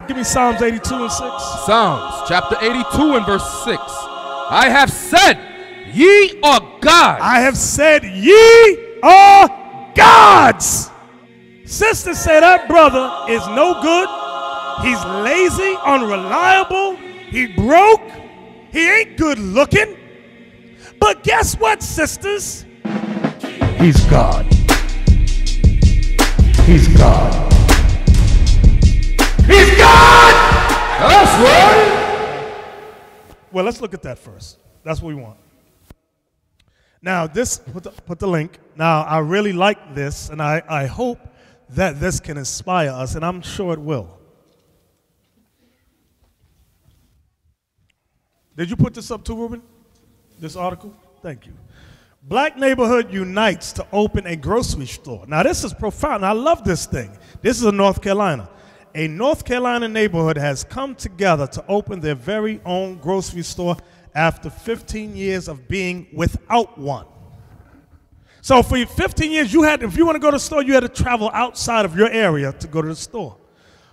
Give me Psalms 82 and 6. Psalms chapter 82 and verse 6. I have said, ye are gods. I have said, ye are gods. Sister said that brother is no good. He's lazy, unreliable. He broke. He ain't good looking. But guess what, sisters? He's God. He's God. He's God! That's right. Well, let's look at that first. That's what we want. Now, this, put the link. Now, I really like this, and I hope that this can inspire us, and I'm sure it will. Did you put this up too, Ruben? This article? Thank you. Black neighborhood unites to open a grocery store. Now, this is profound. I love this thing. This is in North Carolina. A North Carolina neighborhood has come together to open their very own grocery store after 15 years of being without one. So for 15 years, if you want to go to the store, you had to travel outside of your area to go to the store.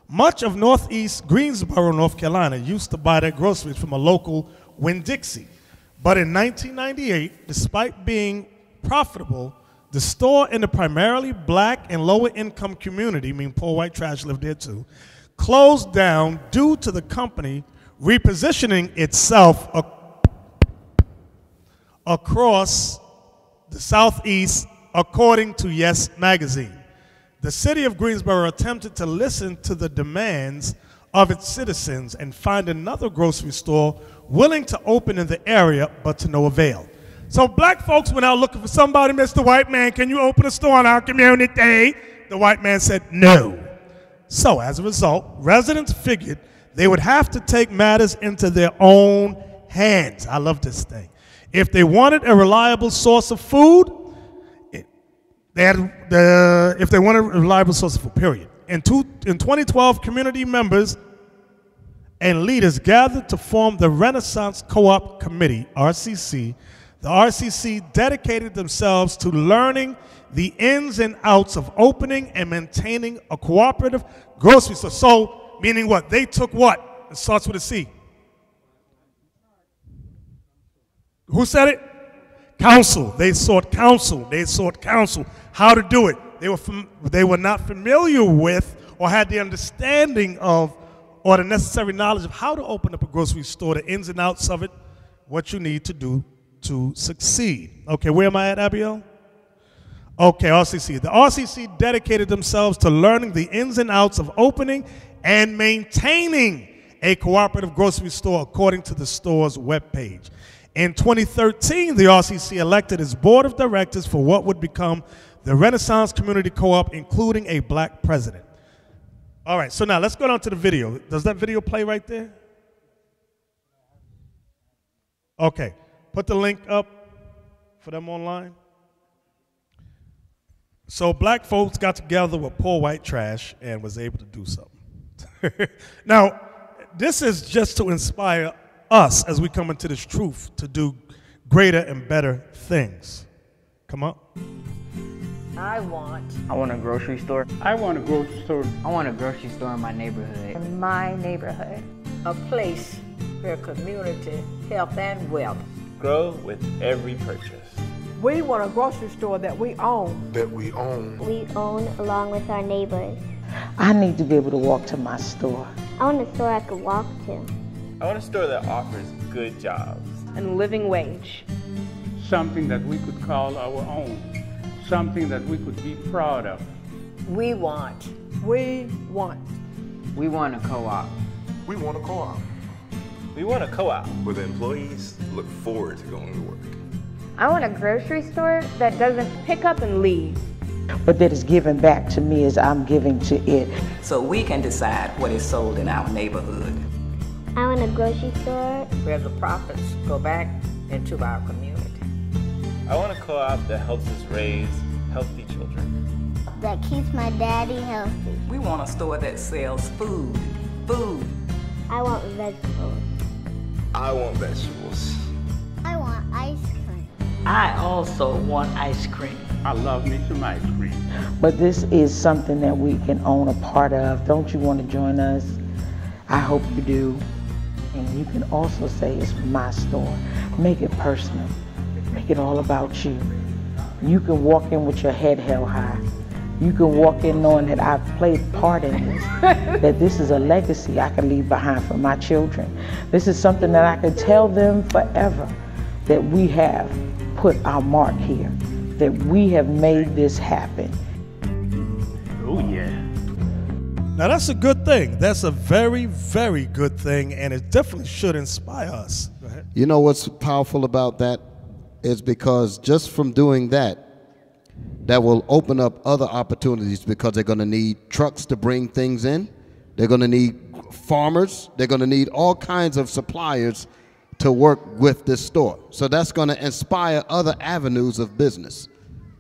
Much of Northeast Greensboro, North Carolina, used to buy their groceries from a local Winn-Dixie. But in 1998, despite being profitable, the store in the primarily black and lower income community, poor white trash lived there too, closed down due to the company repositioning itself across the Southeast, according to Yes Magazine. The city of Greensboro attempted to listen to the demands of its citizens and find another grocery store willing to open in the area, but to no avail. So black folks went out looking for somebody. Mr. White Man, can you open a store in our community? The white man said no. So as a result, residents figured they would have to take matters into their own hands. I love this thing. If they wanted a reliable source of food, if they wanted a reliable source of food, period. In 2012, community members and leaders gathered to form the Renaissance Co-op Committee, RCC. The RCC dedicated themselves to learning the ins and outs of opening and maintaining a cooperative grocery store. So, meaning what? They took what? It starts with a C. Who said it? Counsel. They sought counsel. They sought counsel. How to do it. They were not familiar with or had the understanding of or the necessary knowledge of how to open up a grocery store, the ins and outs of it, what you need to do to succeed. Okay, where am I at, Abiel? Okay, RCC. The RCC dedicated themselves to learning the ins and outs of opening and maintaining a cooperative grocery store according to the store's webpage. In 2013, the RCC elected its board of directors for what would become the Renaissance Community Co-op, including a black president. All right, so now let's go down to the video. Does that video play right there? Okay, put the link up for them online. So black folks got together with poor white trash and was able to do something. Now, this is just to inspire us as we come into this truth to do greater and better things. Come on. I want a grocery store. I want a grocery store. I want a grocery store in my neighborhood. In my neighborhood. a place where community, health, and wealth grow with every purchase. We want a grocery store that we own. We own along with our neighbors. I need to be able to walk to my store. I want a store I could walk to. I want a store that offers good jobs. And a living wage. Something that we could call our own. Something that we could be proud of. We want. We want. We want a co-op. We want a co-op. We want a co-op. Where the employees look forward to going to work. I want a grocery store that doesn't pick up and leave. But that is given back to me as I'm giving to it. So we can decide what is sold in our neighborhood. I want a grocery store where the profits go back into our community. I want a co-op that helps us raise healthy children. That keeps my daddy healthy. We want a store that sells food. I want vegetables. I want vegetables. I want ice cream. I also want ice cream. I love me some ice cream. But this is something that we can own a part of. Don't you want to join us I hope you do. And you can also say it's my store. Make it personal. Make it all about you. You can walk in with your head held high. You can walk in knowing that I've played part in this, that this is a legacy I can leave behind for my children. This is something that I can tell them forever, that we have put our mark here, that we have made this happen. Oh yeah. Now that's a good thing. That's a very, very good thing, and it definitely should inspire us. Go ahead. You know what's powerful about that is because just from doing that, that will open up other opportunities, because they're going to need trucks to bring things in. They're going to need farmers. They're going to need all kinds of suppliers to work with this store. So that's going to inspire other avenues of business.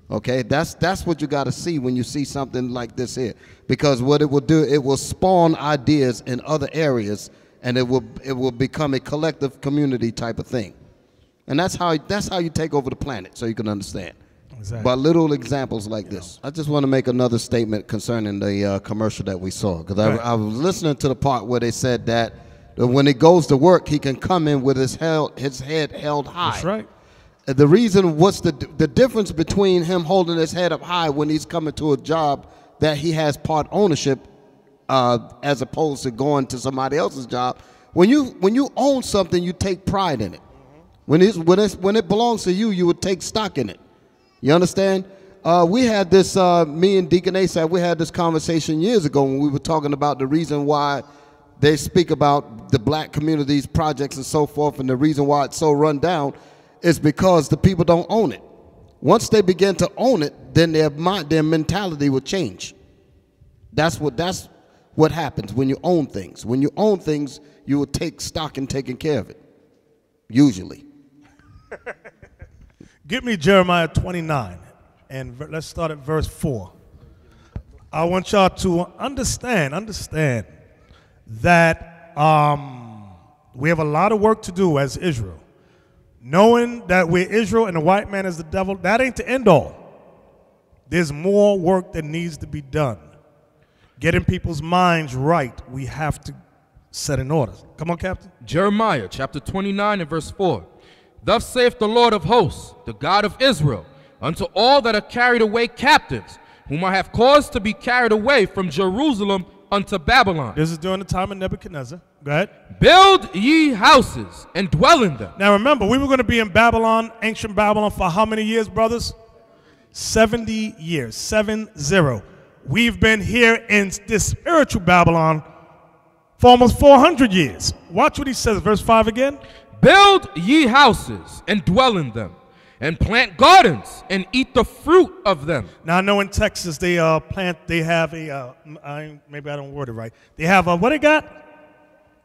Okay, that's what you got to see when you see something like this here, because what it will do, it will spawn ideas in other areas, and it will become a collective community type of thing. And that's how you take over the planet, so you can understand. Exactly. By little examples like this. I just want to make another statement concerning the commercial that we saw, because I was listening to the part where they said that when he goes to work, he can come in with his head held high. That's right. The reason, what's the difference between him holding his head up high when he's coming to a job that he has part ownership, as opposed to going to somebody else's job? When you own something, you take pride in it. When it belongs to you, you would take stock in it. You understand? We had this, me and Deacon Asaph, we had this conversation years ago when we were talking about the reason why they speak about the black communities, projects, and so forth, and the reason why it's so run down is because the people don't own it. Once they begin to own it, then their mentality will change. That's what happens when you own things. When you own things, you will take stock in taking care of it, usually. Give me Jeremiah 29, and let's start at verse 4. I want y'all to understand that we have a lot of work to do as Israel. Knowing that we're Israel and the white man is the devil, that ain't the end all. There's more work that needs to be done. Getting people's minds right, we have to set in order. Come on, Captain. Jeremiah chapter 29 and verse 4. Thus saith the Lord of hosts, the God of Israel, unto all that are carried away captives, whom I have caused to be carried away from Jerusalem unto Babylon. This is during the time of Nebuchadnezzar. Go ahead. Build ye houses and dwell in them. Now remember, we were going to be in Babylon, ancient Babylon, for how many years, brothers? 70 years, 7-0. We've been here in this spiritual Babylon for almost 400 years. Watch what he says, verse 5 again. Build ye houses and dwell in them, and plant gardens and eat the fruit of them. Now I know in Texas they have a maybe I don't word it right. They have a, what they got?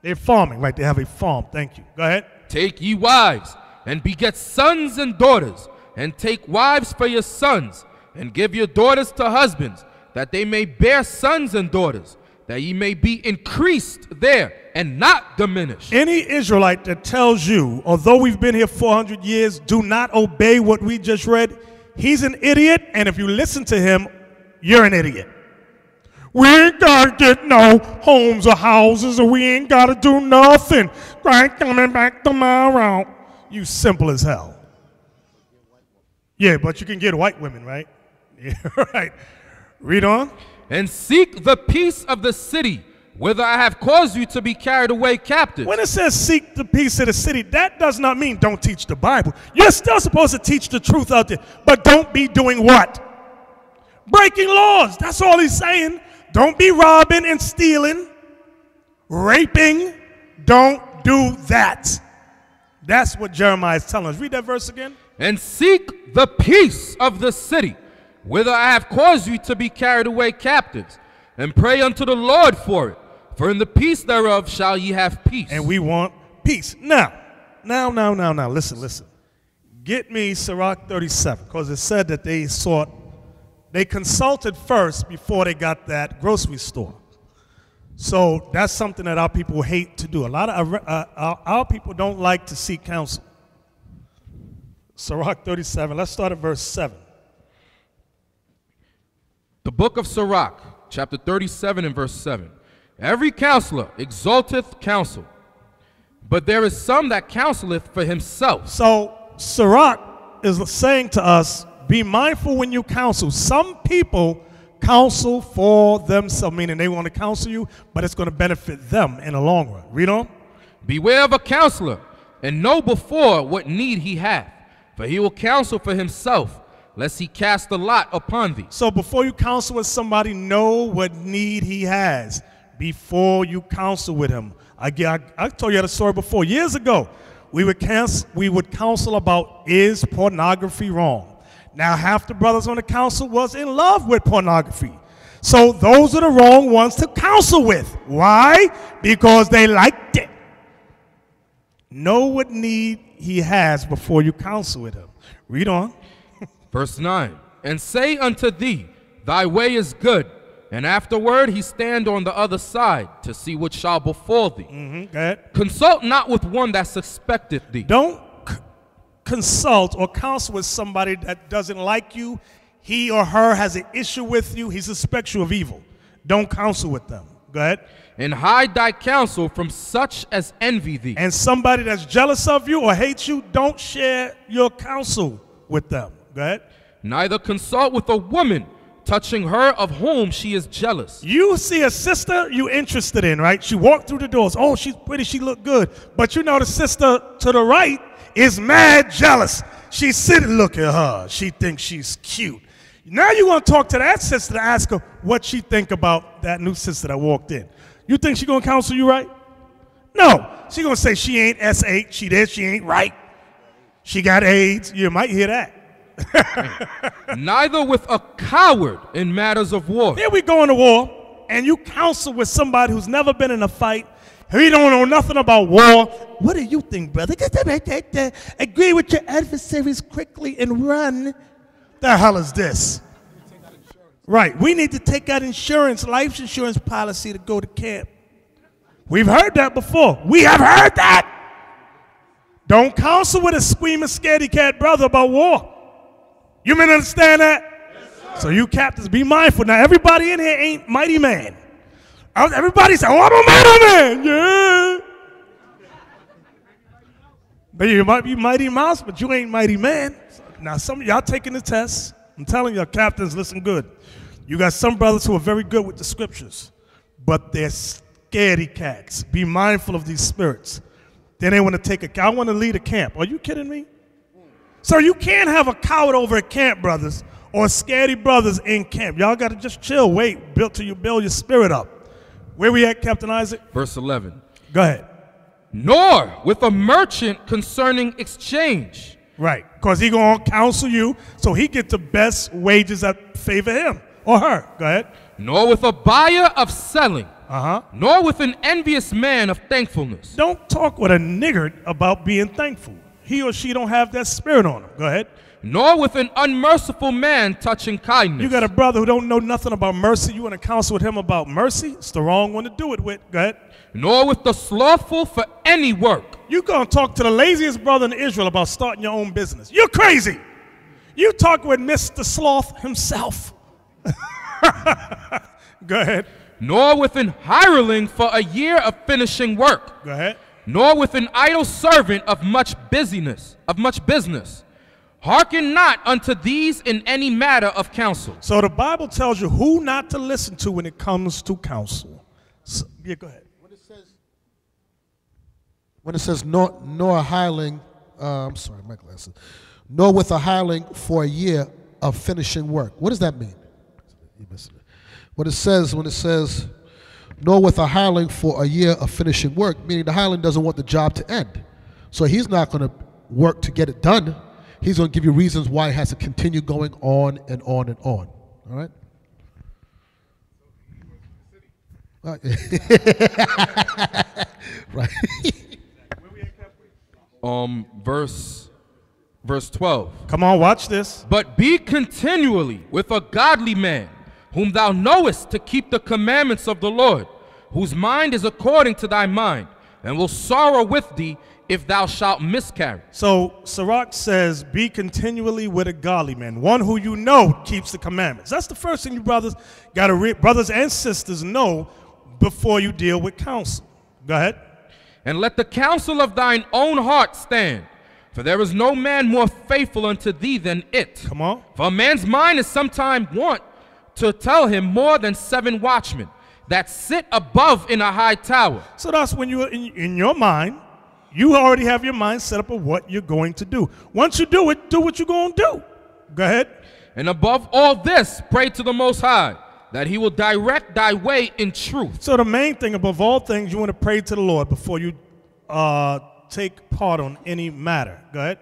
They're farming, right? They have a farm. Thank you. Go ahead. Take ye wives and beget sons and daughters, and take wives for your sons, and give your daughters to husbands, that they may bear sons and daughters, that ye may be increased there and not diminished. Any Israelite that tells you, although we've been here 400 years, do not obey what we just read, he's an idiot, and if you listen to him, you're an idiot. We ain't got to get no homes or houses, or we ain't got to do nothing. Right, coming back tomorrow. You simple as hell. Yeah, but you can get white women, right? Yeah, right. Read on. And seek the peace of the city, whither I have caused you to be carried away captive. When it says seek the peace of the city, that does not mean don't teach the Bible. You're still supposed to teach the truth out there, but don't be doing what? Breaking laws. That's all he's saying. Don't be robbing and stealing, raping. Don't do that. That's what Jeremiah is telling us. Read that verse again. And seek the peace of the city, whither I have caused you to be carried away captives, and pray unto the Lord for it. For in the peace thereof shall ye have peace. And we want peace. Now, listen. Get me Sirach 37, because it said that they consulted first before they got that grocery store. So that's something that our people hate to do. A lot of our people don't like to seek counsel. Sirach 37, let's start at verse 7. The book of Sirach, chapter 37 and verse 7. Every counselor exalteth counsel, but there is some that counseleth for himself. So Sirach is saying to us, be mindful when you counsel. Some people counsel for themselves, meaning they want to counsel you, but it's going to benefit them in the long run. Read on. Beware of a counselor, and know before what need he hath, for he will counsel for himself, lest he cast a lot upon thee. So before you counsel with somebody, know what need he has before you counsel with him. I told you that story before. Years ago, we would counsel about, is pornography wrong? Now, half the brothers on the council was in love with pornography. So those are the wrong ones to counsel with. Why? Because they liked it. Know what need he has before you counsel with him. Read on. Verse 9, and say unto thee, thy way is good, and afterward he stand on the other side to see what shall befall thee. Go ahead. Consult not with one that suspecteth thee. Don't consult or counsel with somebody that doesn't like you. He or her has an issue with you. He suspects you of evil. Don't counsel with them. Go ahead. And hide thy counsel from such as envy thee. And somebody that's jealous of you or hates you, don't share your counsel with them. Go ahead. Neither consult with a woman touching her of whom she is jealous. You see a sister you interested in, right? She walked through the doors. Oh, she's pretty. She looked good. But you know the sister to the right is mad jealous. She's sitting, look at her. She thinks she's cute. Now you want to talk to that sister to ask her what she think about that new sister that walked in. You think she going to counsel you right? No. She going to say she ain't S8. She this. She ain't right. She got AIDS. You might hear that. Neither with a coward in matters of war. Here we go into war, and you counsel with somebody who's never been in a fight. He don't know nothing about war. What do you think, brother? Agree with your adversaries quickly and run. The hell is this? Right, we need to take out insurance, life insurance policy to go to camp. We've heard that before. We have heard that. Don't counsel with a screaming scaredy cat brother about war. You men understand that? Yes, so you captains, be mindful. Now, everybody in here ain't mighty man. Everybody say, oh, I'm a mighty man. Yeah. But you might be mighty mouse, but you ain't mighty man. Now, some of y'all taking the test. I'm telling you, captains, listen good. You got some brothers who are very good with the scriptures, but they're scaredy cats. Be mindful of these spirits. Then they want to take I want to lead a camp. Are you kidding me? So you can't have a coward over at camp, brothers, or scaredy brothers in camp. Y'all got to just chill, wait, till you build your spirit up. Where we at, Captain Isaac? Verse 11. Go ahead. Nor with a merchant concerning exchange. Right, because he going to counsel you so he get the best wages that favor him or her. Go ahead. Nor with a buyer of selling. Nor with an envious man of thankfulness. Don't talk with a niggard about being thankful. He or she don't have that spirit on him. Go ahead. Nor with an unmerciful man touching kindness. You got a brother who don't know nothing about mercy. You want to counsel with him about mercy? It's the wrong one to do it with. Go ahead. Nor with the slothful for any work. You going to talk to the laziest brother in Israel about starting your own business. You're crazy. You talk with Mr. Sloth himself. Go ahead. Nor with an hireling for a year of finishing work. Go ahead. Nor with an idle servant of much business. Hearken not unto these in any matter of counsel. So the Bible tells you who not to listen to when it comes to counsel. So, yeah, go ahead. When it says nor a hireling, I'm sorry, my glasses. Nor with a hireling for a year of finishing work. What does that mean? When it says nor with a hireling for a year of finishing work, meaning the hireling doesn't want the job to end. So he's not going to work to get it done. He's going to give you reasons why it has to continue going on and on and on. All right? Right. Verse 12. Come on, watch this. But be continually with a godly man, whom thou knowest to keep the commandments of the Lord, whose mind is according to thy mind, and will sorrow with thee if thou shalt miscarry. So Sirach says, be continually with a godly man, one who you know keeps the commandments. That's the first thing you brothers and sisters know. before you deal with counsel. Go ahead. And let the counsel of thine own heart stand. For there is no man more faithful unto thee than it. Come on. For a man's mind is sometime wont to tell him more than 7 watchmen that sit above in a high tower. So that's when you're in your mind, you already have your mind set up of what you're going to do. Once you do it, do what you're going to do. Go ahead. And above all this, pray to the Most High, that he will direct thy way in truth. So the main thing, above all things, you want to pray to the Lord before you take part on any matter. Go ahead.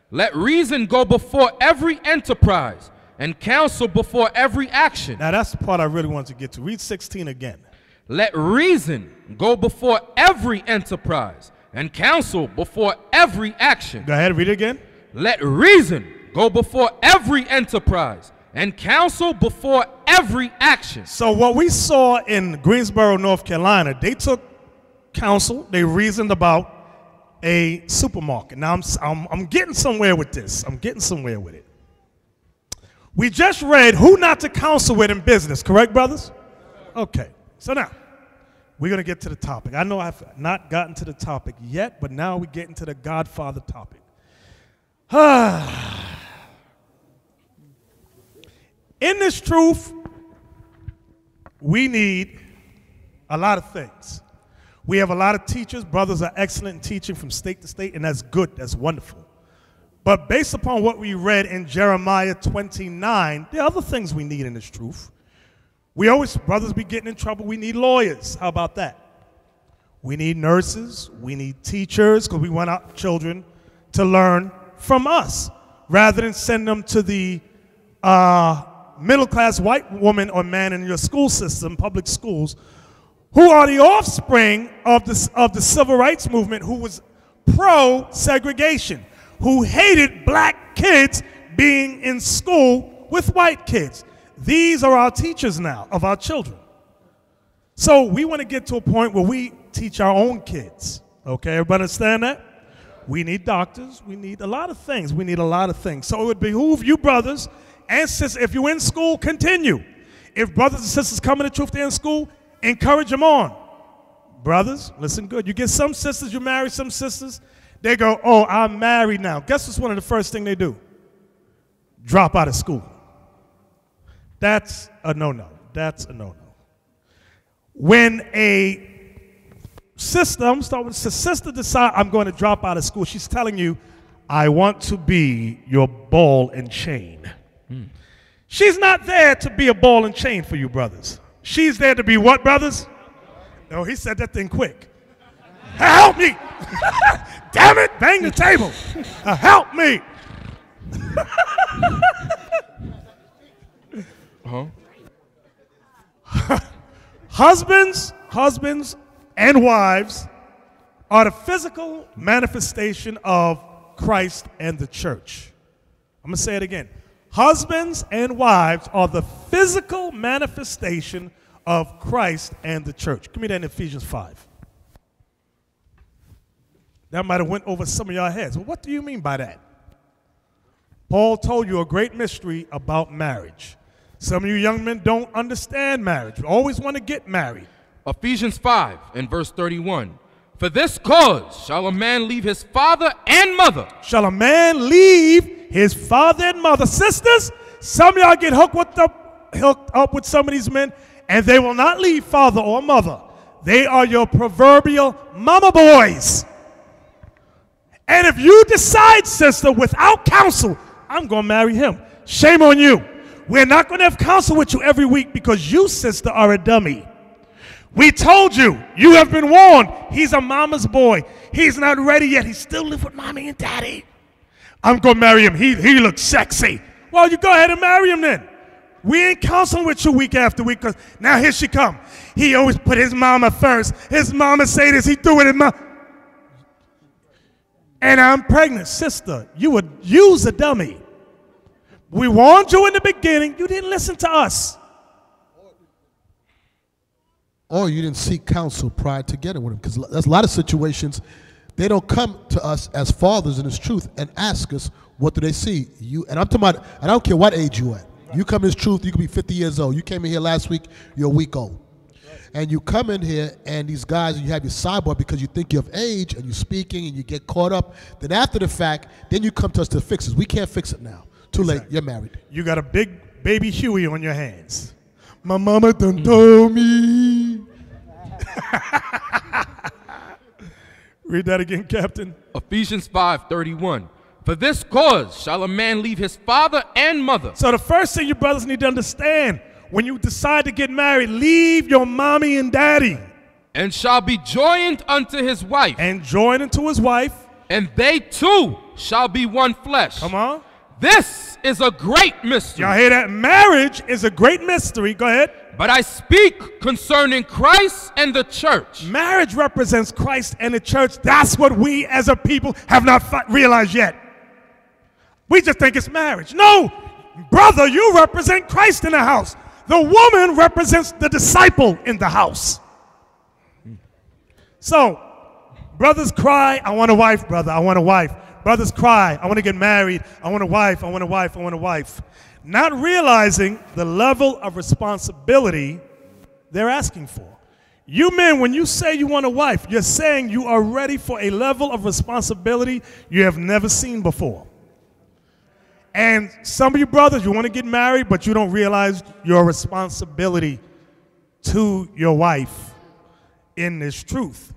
Let reason go before every enterprise, and counsel before every action. Now that's the part I really want to get to. Read 16 again. Let reason go before every enterprise, and counsel before every action. Go ahead, read it again. Let reason go before every enterprise, and counsel before every action. So what we saw in Greensboro, North Carolina, they took counsel, they reasoned about a supermarket. Now I'm getting somewhere with this. I'm getting somewhere with it. We just read who not to counsel with in business, correct, brothers? Okay, so now we're going to get to the topic. I know I've not gotten to the topic yet, but now we're getting to the Godfather topic. In this truth, we need a lot of things. We have a lot of teachers. Brothers are excellent in teaching from state to state, and that's good. That's wonderful. But based upon what we read in Jeremiah 29, there are other things we need in this truth. We always, brothers be getting in trouble. We need lawyers. How about that? We need nurses. We need teachers, because we want our children to learn from us rather than send them to the middle-class white woman or man in your school system, public schools, who are the offspring of the civil rights movement, who was pro-segregation, who hated black kids being in school with white kids. These are our teachers now of our children. So we want to get to a point where we teach our own kids. Okay, everybody understand that? We need doctors. We need a lot of things. We need a lot of things. So it would behoove you brothers and sisters, if you're in school, continue. If brothers and sisters come in the truth, they're in school, encourage them on. Brothers, listen good. You get some sisters, you marry some sisters, they go, oh, I'm married now. Guess what's one of the first things they do? Drop out of school. That's a no-no. That's a no-no. When a sister, I'm starting with the sister decides I'm going to drop out of school, she's telling you, I want to be your ball and chain. She's not there to be a ball and chain for you, brothers. She's there to be what, brothers? No, he said that thing quick. Help me! Damn it! Bang the table. Help me! Husbands and wives are the physical manifestation of Christ and the church. I'm going to say it again. Husbands and wives are the physical manifestation of Christ and the church. Give me that in Ephesians 5. That might have went over some of your heads. Well, what do you mean by that? Paul told you a great mystery about marriage. Some of you young men don't understand marriage. You always want to get married. Ephesians 5 and verse 31. For this cause shall a man leave his father and mother. Shall a man leave his father and mother? Sisters, some of y'all get hooked up with some of these men, and they will not leave father or mother. They are your proverbial mama boys. And if you decide, sister, without counsel, I'm going to marry him, shame on you. We're not going to have counsel with you every week because you, sister, are a dummy. We told you. You have been warned. He's a mama's boy. He's not ready yet. He still lives with mommy and daddy. I'm going to marry him. He looks sexy. Well, you go ahead and marry him then. We ain't counseling with you week after week because now here she come. He always put his mama first. His mama say this. He do it in my... And I'm pregnant. Sister, you would use a dummy. We warned you in the beginning. You didn't listen to us. Or you didn't seek counsel prior to getting with him. Because there's a lot of situations, they don't come to us as fathers in this truth and ask us, what do they see? And I'm talking about, and I don't care what age you at. You come in this truth, you could be 50 years old. You came in here last week, you're a week old. and you come in here and these guys, you have your sidebar because you think you're of age and you're speaking and you get caught up. Then after the fact, then you come to us to fix it. We can't fix it now. Too late. You're married. You got a big baby Huey on your hands. My mama done told me. Read that again, Captain. Ephesians 5:31. For this cause shall a man leave his father and mother. So the first thing you brothers need to understand, when you decide to get married, leave your mommy and daddy. And shall be joined unto his wife. And joined unto his wife. And they two shall be one flesh. Come on. This is a great mystery. Y'all hear that? Marriage is a great mystery. Go ahead. But I speak concerning Christ and the church. Marriage represents Christ and the church. That's what we as a people have not realized yet. We just think it's marriage. No, brother, you represent Christ in the house. The woman represents the disciple in the house. So, brothers cry, I want a wife, brother, I want a wife. Brothers cry, I want to get married, I want a wife, I want a wife, I want a wife. Not realizing the level of responsibility they're asking for. You men, when you say you want a wife, you're saying you are ready for a level of responsibility you have never seen before. And some of you brothers, you want to get married, but you don't realize your responsibility to your wife in this truth.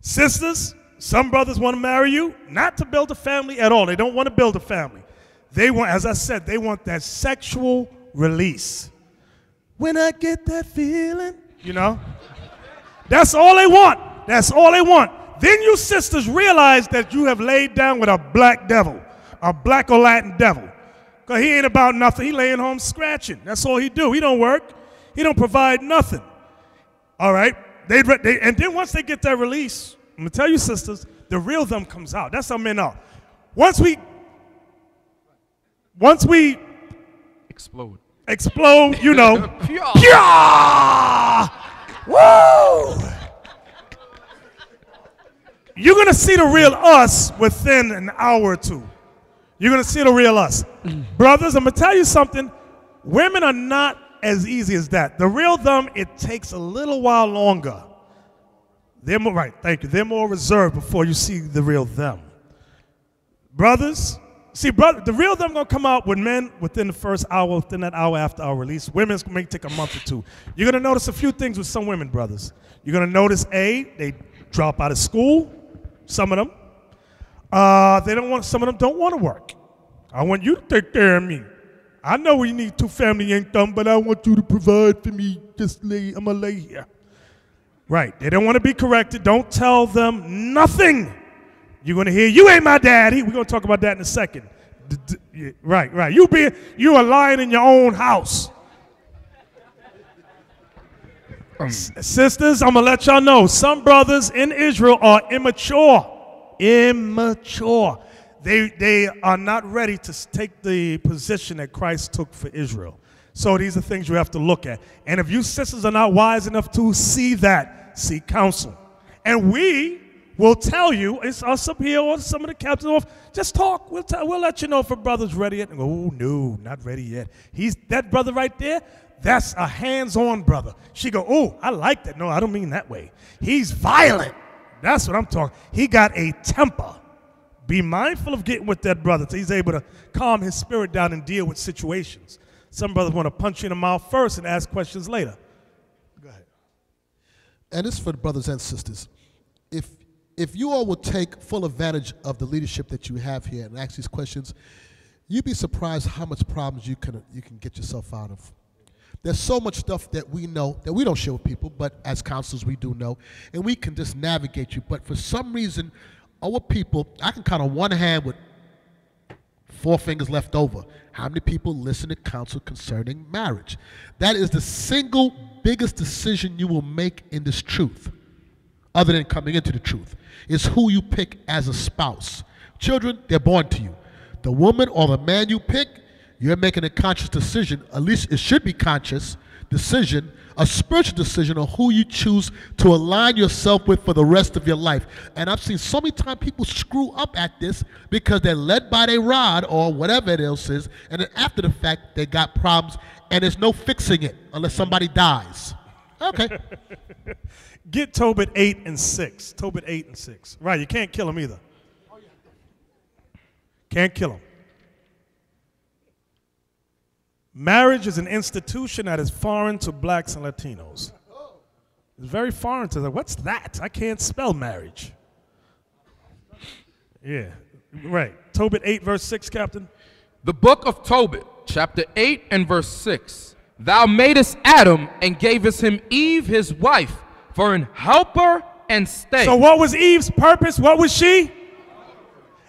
Sisters, some brothers want to marry you, not to build a family at all. They don't want to build a family. They want, as I said, they want that sexual release. When I get that feeling, you know, that's all they want. That's all they want. Then you sisters realize that you have laid down with a black devil. A black or Latin devil. Because he ain't about nothing. He laying home scratching. That's all he do. He don't work. He don't provide nothing. All right? And then once they get that release, I'm going to tell you, sisters, the real them comes out. That's how men are. Once we explode, you know. Woo! You're going to see the real us within an hour or two. You're going to see the real us. Brothers, I'm going to tell you something. Women are not as easy as that. The real them, it takes a little while longer. They're more, right, thank you. They're more reserved before you see the real them. Brothers, see, the real them going to come out with men within the first hour, within that hour after our release. Women's may take a month or two. You're going to notice a few things with some women, brothers. You're going to notice, they drop out of school, some of them. Some of them don't want to work. I want you to take care of me. I know we need two family income, but I want you to provide for me. I'm going to lay here. Right. They don't want to be corrected. Don't tell them nothing. You're going to hear, you ain't my daddy. We're going to talk about that in a second. Right. You are lying in your own house. Sisters, I'm going to let y'all know, some brothers in Israel are immature. They are not ready to take the position that Christ took for Israel. So these are things you have to look at. And if you sisters are not wise enough to see that, seek counsel. And we will tell you, it's us up here or some of the captains, just talk. We'll let you know if a brother's ready yet. Oh, no, not ready yet. That brother right there, that's a hands-on brother. She go, oh, I like that. No, I don't mean that way. He's violent. That's what I'm talking. He got a temper. Be mindful of getting with that brother so he's able to calm his spirit down and deal with situations. Some brothers want to punch you in the mouth first and ask questions later. Go ahead. And it's for the brothers and sisters. If you all would take full advantage of the leadership that you have here and ask these questions, you'd be surprised how much problems you can get yourself out of. There's so much stuff that we know that we don't share with people, but as counselors we do know, and we can just navigate you. But for some reason, our people, I can count on one hand with 4 fingers left over, how many people listen to counsel concerning marriage. That is the single biggest decision you will make in this truth, other than coming into the truth, is who you pick as a spouse. Children, they're born to you. The woman or the man you pick, you're making a conscious decision, at least it should be conscious decision, a spiritual decision on who you choose to align yourself with for the rest of your life. And I've seen so many times people screw up at this because they're led by their rod or whatever it else is, and then after the fact, they got problems, and there's no fixing it unless somebody dies. Okay. Get Tobit 8 and 6. Tobit 8 and 6. Right, you can't kill him either. Can't kill him. Marriage is an institution that is foreign to blacks and Latinos. It's very foreign to them. What's that? I can't spell marriage. Yeah, right. Tobit 8, verse 6, Captain. The book of Tobit, chapter 8 and verse 6. Thou madest Adam and gavest him Eve, his wife, for an helper and stay. So what was Eve's purpose? What was she?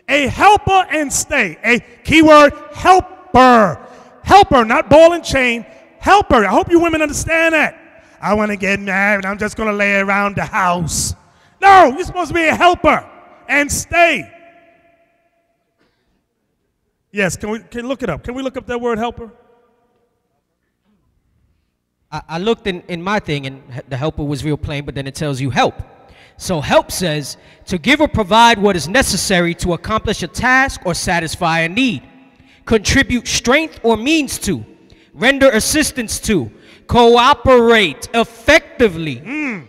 A helper and stay. A keyword, helper. Helper, not ball and chain. Helper. I hope you women understand that. I want to get married. I'm just going to lay around the house. No, you're supposed to be a helper and stay. Yes, can we look it up? Can we look up that word helper? I looked in my thing, and the helper was real plain, but then it tells you help. So help says to give or provide what is necessary to accomplish a task or satisfy a need, contribute strength or means to, render assistance to, cooperate effectively.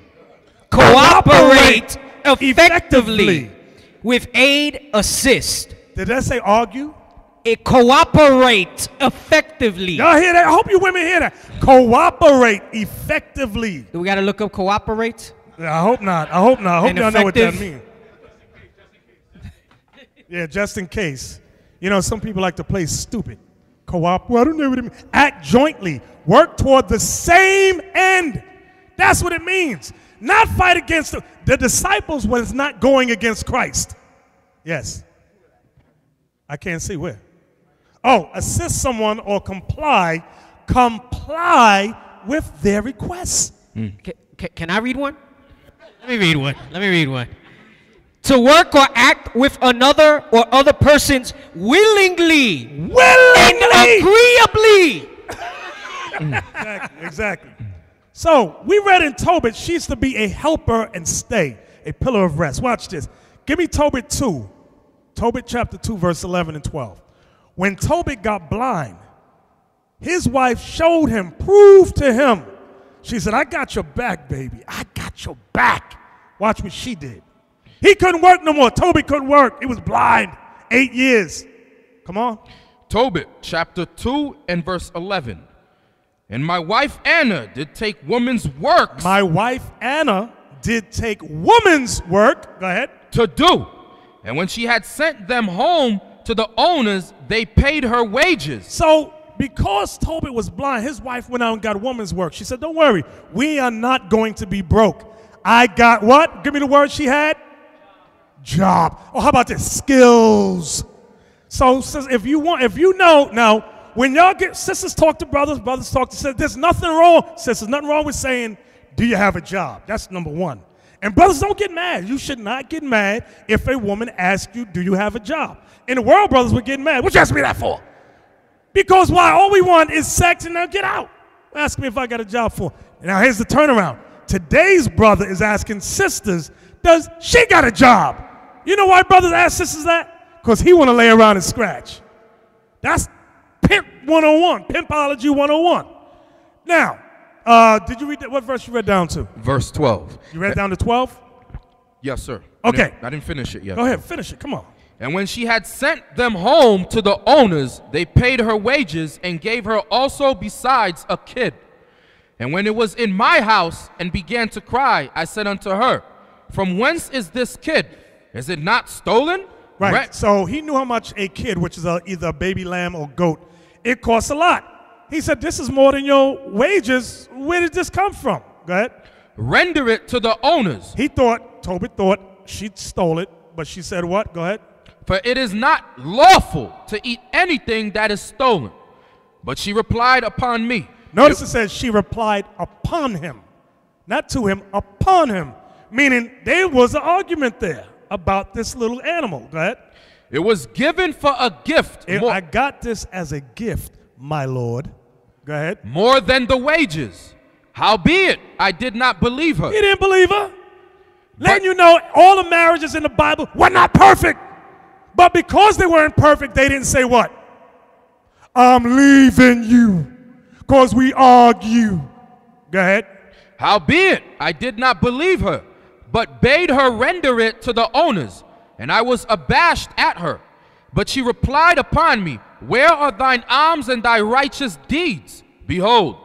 Cooperate effectively with aid, assist. Did that say argue? It cooperate effectively. Y'all hear that? I hope you women hear that. Cooperate effectively. Do we got to look up cooperate? I hope not. I hope not. I hope y'all know what that means. Yeah, just in case. You know, some people like to play stupid. Cooperate. I don't know what it means. Act jointly. Work toward the same end. That's what it means. Not fight against the disciples was not going against Christ. Yes. I can't see where. Oh, assist someone or comply with their requests. Can I read one? Let me read one. To work or act with another or other persons willingly. And agreeably. Exactly. So we read in Tobit, she's to be a helper and stay, a pillar of rest. Watch this. Give me Tobit 2. Tobit chapter 2, verse 11 and 12. When Tobit got blind, his wife showed him, proved to him. She said, I got your back, baby. I got your back. Watch what she did. He couldn't work no more. Tobit couldn't work. He was blind. 8 years. Come on. Tobit chapter 2 and verse 11. And my wife Anna did take woman's works. My wife Anna did take woman's work. Go ahead. To do. And when she had sent them home to the owners, they paid her wages. So because Tobit was blind, his wife went out and got woman's work. She said, don't worry, we are not going to be broke. I got what? Give me the word she had. Job. Oh, how about this? Skills. So if you know, now, when y'all get, sisters talk to brothers, brothers talk to sisters, there's nothing wrong, sisters, nothing wrong with saying, do you have a job? That's number one. And brothers, don't get mad. You should not get mad if a woman asks you, do you have a job? In the world, brothers would get mad. What you ask me that for? Because why? All we want is sex and now get out. Ask me if I got a job for. Now here's the turnaround. Today's brother is asking sisters, does she got a job? You know why brothers ask sisters that? Because he want to lay around and scratch. That's Pimp 101, Pimpology 101. Now, did you read that? What verse you read down to? Verse 12. You read down to 12? Yes, sir. Okay. I didn't finish it yet. Go ahead, finish it. Come on. And when she had sent them home to the owners, they paid her wages and gave her also besides a kid. And when it was in my house and began to cry, I said unto her, from whence is this kid? Is it not stolen? Right. So he knew how much a kid, which is either a baby lamb or goat, it costs a lot. He said, this is more than your wages. Where did this come from? Go ahead. Render it to the owners. Tobit thought she stole it, but she said what? Go ahead. For it is not lawful to eat anything that is stolen. But she replied upon me. Notice it says she replied upon him. Not to him, upon him. Meaning there was an argument there about this little animal. Go ahead. It was given for a gift. I got this as a gift, my lord. Go ahead. More than the wages. Howbeit, I did not believe her. You didn't believe her? Letting you know all the marriages in the Bible were not perfect. But because they weren't perfect, they didn't say what? I'm leaving you because we argue. Go ahead. Howbeit, I did not believe her, but bade her render it to the owners, and I was abashed at her. But she replied upon me, Where are thine alms and thy righteous deeds? Behold,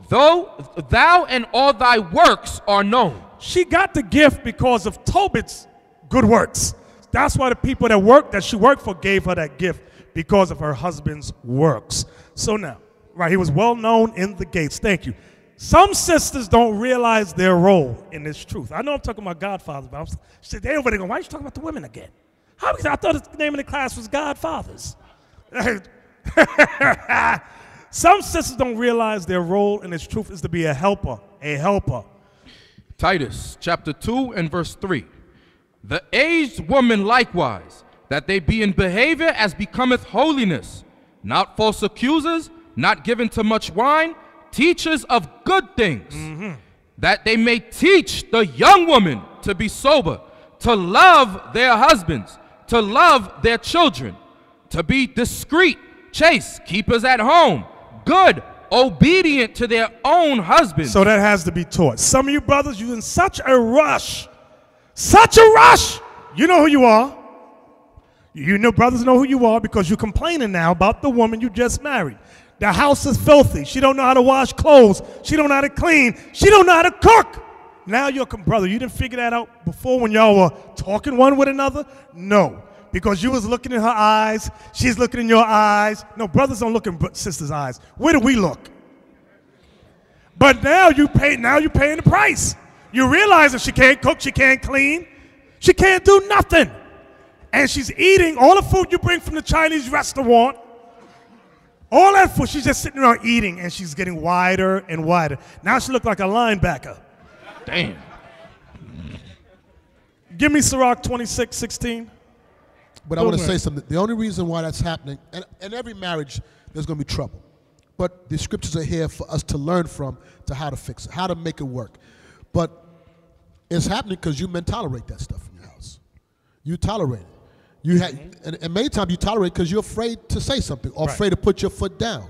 thou and all thy works are known. She got the gift because of Tobit's good works. That's why the people that she worked for gave her that gift, because of her husband's works. So now, right, he was well known in the gates. Thank you. Some sisters don't realize their role in this truth. I know I'm talking about Godfathers, but they over there going, why are you talking about the women again? I thought the name of the class was Godfathers. Some sisters don't realize their role in this truth is to be a helper, Titus chapter 2 and verse 3. The aged woman likewise, that they be in behavior as becometh holiness, not false accusers, not given to much wine, teachers of good things, that they may teach the young women to be sober, to love their husbands, to love their children, to be discreet, chaste, keepers at home, good, obedient to their own husbands. So that has to be taught. Some of you brothers, you're in such a rush. Such a rush. You know who you are. You know, brothers know who you are because you're complaining now about the woman you just married. The house is filthy. She don't know how to wash clothes. She don't know how to clean. She don't know how to cook. Now you're, brother, you didn't figure that out before when y'all were talking one with another? No. Because you was looking in her eyes, she's looking in your eyes. No, brothers don't look in sisters' eyes. Where do we look? But now you're paying the price. You realize that she can't cook, she can't clean, she can't do nothing. And she's eating all the food you bring from the Chinese restaurant. All that food, she's just sitting around eating, and she's getting wider and wider. Now she looks like a linebacker. Damn. Give me Sirach 26:16. But I want to say something. The only reason why that's happening, and in every marriage, there's going to be trouble. But the scriptures are here for us to learn from, to how to fix it, how to make it work. But it's happening because you men tolerate that stuff in your house. You tolerate it. You and many times you tolerate because you're afraid to say something or afraid to put your foot down.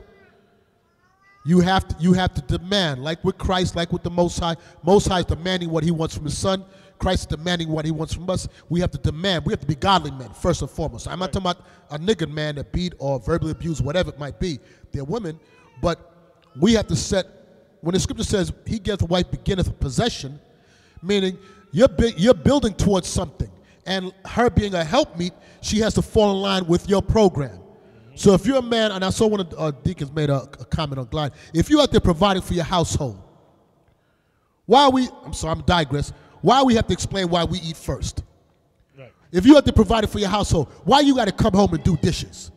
You have to demand, like with Christ, like with the Most High. Most High is demanding what he wants from his son. Christ is demanding what he wants from us. We have to demand. We have to be godly men, first and foremost. I'm not talking about a nigger man that beat or verbally abused, whatever it might be. They're women, but we have to set, when the scripture says, he giveth a wife beginneth a possession, meaning you're building towards something. And her being a helpmeet, she has to fall in line with your program. So if you're a man, and I saw one of the deacons made a comment on Glide, if you're out there providing for your household, I'm digress, why we have to explain why we eat first? Right. If you're out there providing for your household, why you got to come home and do dishes?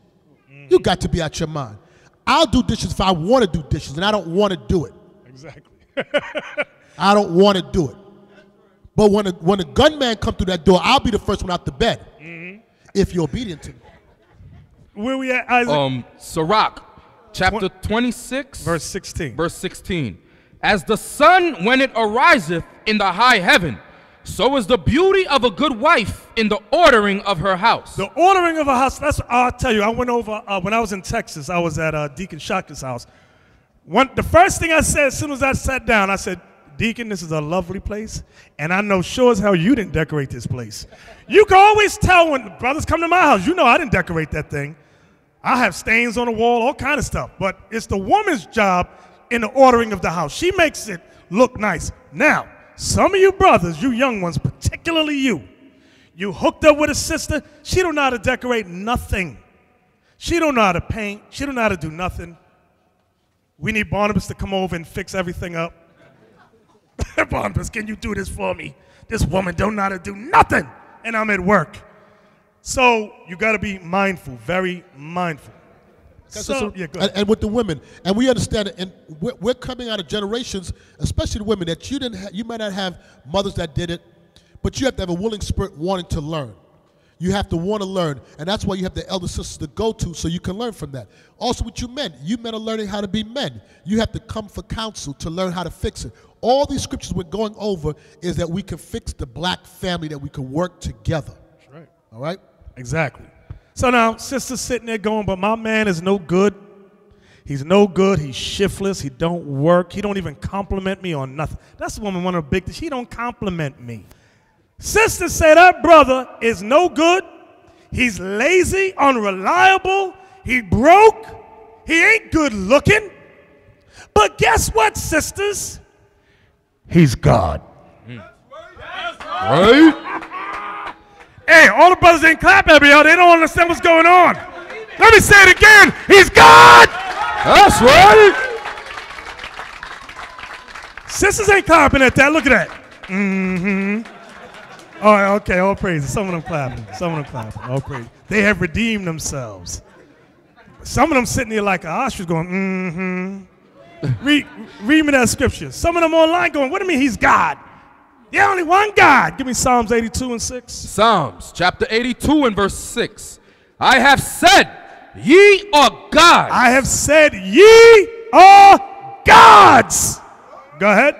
You got to be out your mind. I'll do dishes if I want to do dishes, and I don't want to do it. Exactly. I don't want to do it. But when a gunman come through that door, I'll be the first one out the bed if you're obedient to me. Where we at, Isaac? Sirach, chapter 26, verse 16. Verse 16. As the sun when it ariseth in the high heaven, so is the beauty of a good wife in the ordering of her house. The ordering of a house, I'll tell you, I went over, when I was in Texas, I was at Deacon Shaka's house. The first thing I said as soon as I sat down, I said, Deacon, this is a lovely place, and I know sure as hell you didn't decorate this place. You can always tell when brothers come to my house, you know I didn't decorate that thing. I have stains on the wall, all kind of stuff, but it's the woman's job in the ordering of the house. She makes it look nice. Now, some of you brothers, you young ones, particularly you hooked up with a sister, she don't know how to decorate nothing. She don't know how to paint. She don't know how to do nothing. We need Barnabas to come over and fix everything up. Barnabas, can you do this for me? This woman don't know how to do nothing, and I'm at work. So you got to be mindful, very mindful. So, yeah, go ahead. And with the women, and we understand it, and we're coming out of generations, especially the women, that you might not have mothers that did it, but you have to have a willing spirit wanting to learn. You have to want to learn, and that's why you have the elder sisters to go to so you can learn from that. Also with you men are learning how to be men. You have to come for counsel to learn how to fix it. All these scriptures we're going over is that we can fix the black family, that we can work together. That's right. All right? Exactly. So now, sister's sitting there going, but my man is no good. He's no good. He's shiftless. He don't work. He don't even compliment me on nothing. That's the woman, one of the big things. He don't compliment me. Sister said that brother is no good. He's lazy, unreliable. He broke. He ain't good looking. But guess what, sisters? He's God. Right? Hey, all the brothers ain't clapping at me, y'all. They don't understand what's going on. Let me say it again. He's God. That's right. Sisters ain't clapping at that. Look at that. Mm-hmm. All right, okay, all praises. Some of them clapping. Some of them clapping. All praises. They have redeemed themselves. Some of them sitting there like an ostrich going, mm-hmm. Read me that scripture. Some of them online going, what do you mean he's God? There's only one God. Give me Psalms 82 and 6. Psalms chapter 82 and verse 6. I have said, ye are gods. I have said, ye are gods. Go ahead.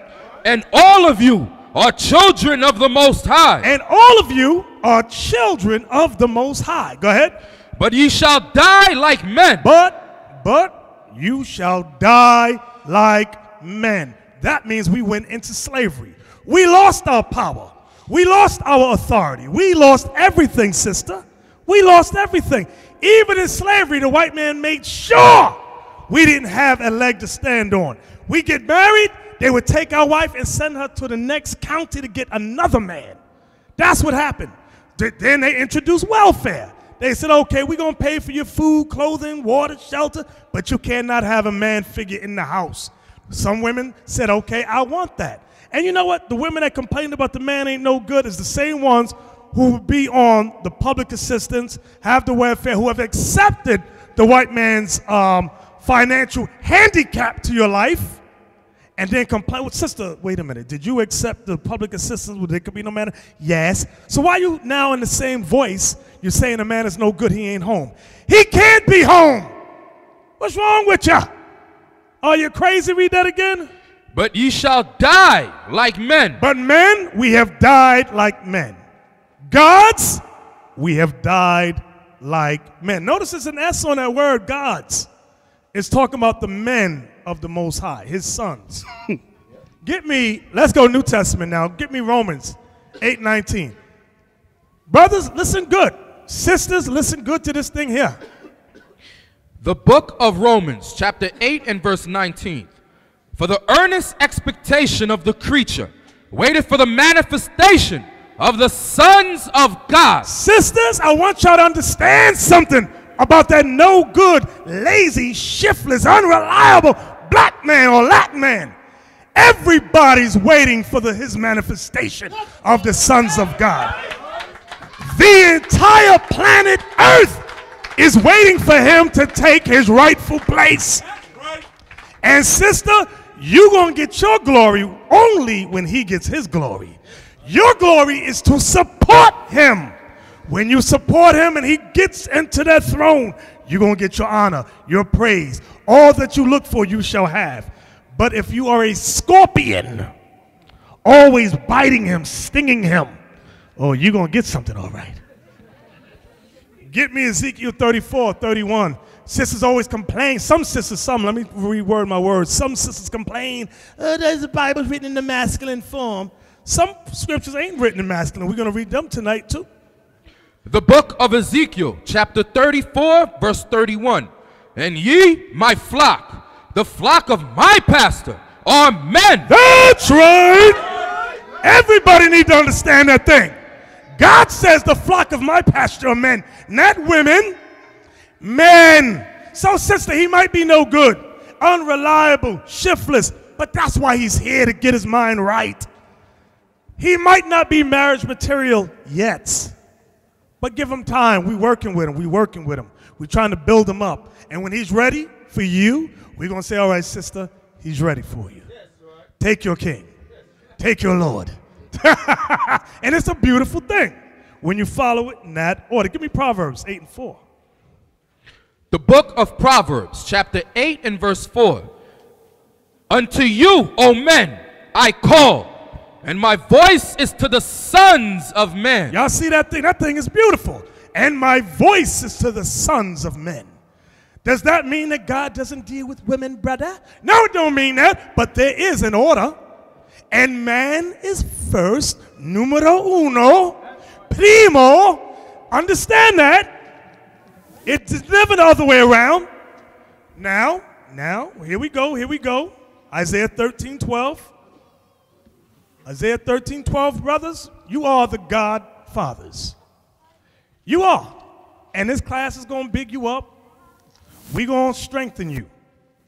And all of you are children of the Most High. And all of you are children of the Most High. Go ahead. But ye shall die like men. But you shall die like men. That means we went into slavery. We lost our power. We lost our authority. We lost everything, sister. We lost everything. Even in slavery, the white man made sure we didn't have a leg to stand on. We get married, they would take our wife and send her to the next county to get another man. That's what happened. Then they introduced welfare. They said, okay, we're going to pay for your food, clothing, water, shelter, but you cannot have a man figure in the house. Some women said, okay, I want that. And you know what? The women that complained about the man ain't no good is the same ones who will be on the public assistance, have the welfare, who have accepted the white man's financial handicap to your life, and then complain. Well, sister, wait a minute. Did you accept the public assistance where there could be no man? Yes. So why you now in the same voice, you're saying a man is no good, he ain't home? He can't be home. What's wrong with you? Are you crazy? Read that again. But ye shall die like men. But men, we have died like men. Gods, we have died like men. Notice there's an S on that word, gods. It's talking about the men of the Most High, his sons. Get me, let's go New Testament now. Get me Romans 8:19. Brothers, listen good. Sisters, listen good to this thing here. The book of Romans, chapter 8 and verse 19. For the earnest expectation of the creature waited for the manifestation of the sons of God. Sisters, I want y'all to understand something about that no good, lazy, shiftless, unreliable black man or Latin man. Everybody's waiting for his manifestation of the sons of God. The entire planet Earth is waiting for him to take his rightful place. And sister, you're going to get your glory only when he gets his glory. Your glory is to support him. When you support him and he gets into that throne, you're going to get your honor, your praise. All that you look for, you shall have. But if you are a scorpion, always biting him, stinging him, oh, you're going to get something all right. Get me Ezekiel 34:31. Sisters always complain. Some sisters, let me reword my words. Some sisters complain, there's the Bible written in the masculine form. Some scriptures ain't written in masculine. We're going to read them tonight too. The book of Ezekiel, chapter 34, verse 31. And ye, my flock, the flock of my pastor, are men. That's right. Everybody need to understand that thing. God says the flock of my pasture are men, not women. Men. So sister, he might be no good, unreliable, shiftless, but that's why he's here, to get his mind right. He might not be marriage material yet, but give him time. We're working with him. We're working with him. We're trying to build him up. And when he's ready for you, we're going to say, all right, sister, he's ready for you. Take your king. Take your Lord. And it's a beautiful thing when you follow it in that order. Give me Proverbs 8 and 4. The book of Proverbs, chapter 8 and verse 4. Unto you, O men, I call, and my voice is to the sons of men. Y'all see that thing? That thing is beautiful. And my voice is to the sons of men. Does that mean that God doesn't deal with women, brother? No, it don't mean that, but there is an order. And man is first, numero uno, primo. Understand that. It's never the other way around. Now, here we go. Isaiah 13:12. Isaiah 13:12, brothers, you are the godfathers. You are. And this class is going to big you up. We're going to strengthen you.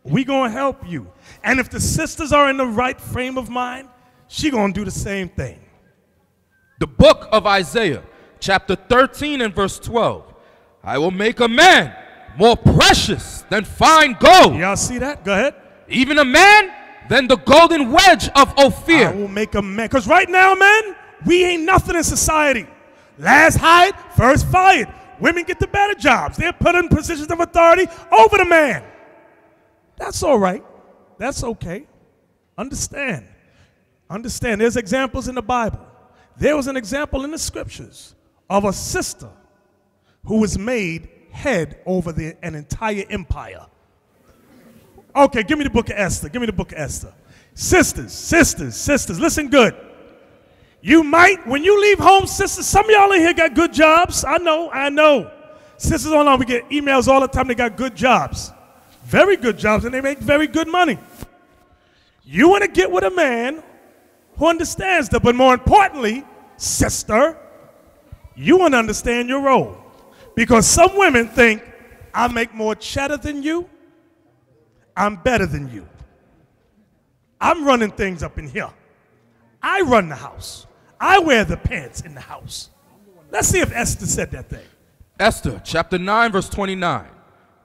We're going to help you. And if the sisters are in the right frame of mind, she's going to do the same thing. The book of Isaiah, chapter 13 and verse 12. I will make a man more precious than fine gold. Y'all see that? Go ahead. Even a man than the golden wedge of Ophir. I will make a man. Because right now, man, we ain't nothing in society. Last hired, first fired. Women get the better jobs. They're put in positions of authority over the man. That's all right. That's okay. Understand. There's examples in the Bible. There was an example in the scriptures of a sister who was made head over an entire empire. Okay, give me the book of Esther. Sisters, listen good. You might, when you leave home, sisters, some of y'all in here got good jobs. I know. Sisters online, we get emails all the time, they got good jobs. Very good jobs, and they make very good money. You want to get with a man who understands that, but more importantly, sister, you want to understand your role. Because some women think, I make more cheddar than you, I'm better than you. I'm running things up in here. I run the house. I wear the pants in the house. Let's see if Esther said that thing. Esther, chapter 9, verse 29.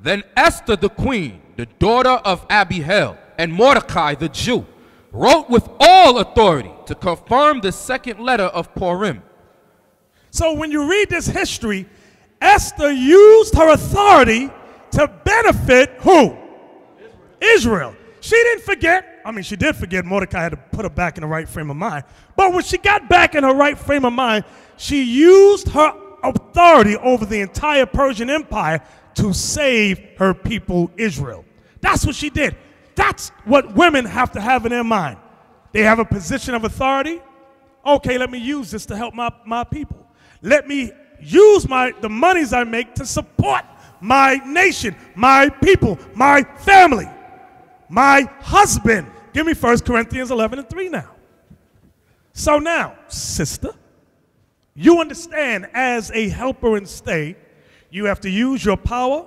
Then Esther the queen, the daughter of Abihail, and Mordecai the Jew, wrote with all authority to confirm the second letter of Purim. So when you read this history, Esther used her authority to benefit who? Israel. She didn't forget. I mean, she did forget. Mordecai had to put her back in the right frame of mind. But when she got back in her right frame of mind, she used her authority over the entire Persian Empire to save her people, Israel. That's what she did. That's what women have to have in their mind. They have a position of authority. Okay, let me use this to help my people. Let me use the monies I make to support my nation, my people, my family, my husband. Give me 1 Corinthians 11:3 now. So now, sister, you understand as a helper in state, you have to use your power,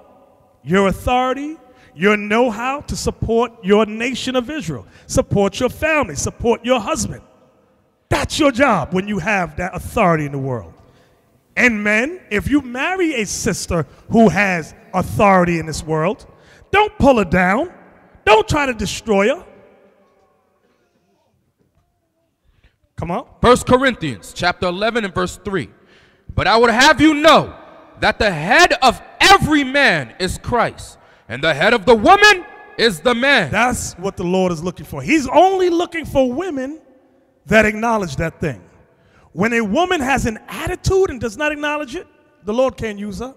your authority, your know-how to support your nation of Israel, support your family, support your husband. That's your job when you have that authority in the world. And men, if you marry a sister who has authority in this world, don't pull her down. Don't try to destroy her. Come on. 1 Corinthians chapter 11 and verse 3. But I would have you know that the head of every man is Christ, and the head of the woman is the man. That's what the Lord is looking for. He's only looking for women that acknowledge that thing. When a woman has an attitude and does not acknowledge it, the Lord can't use her.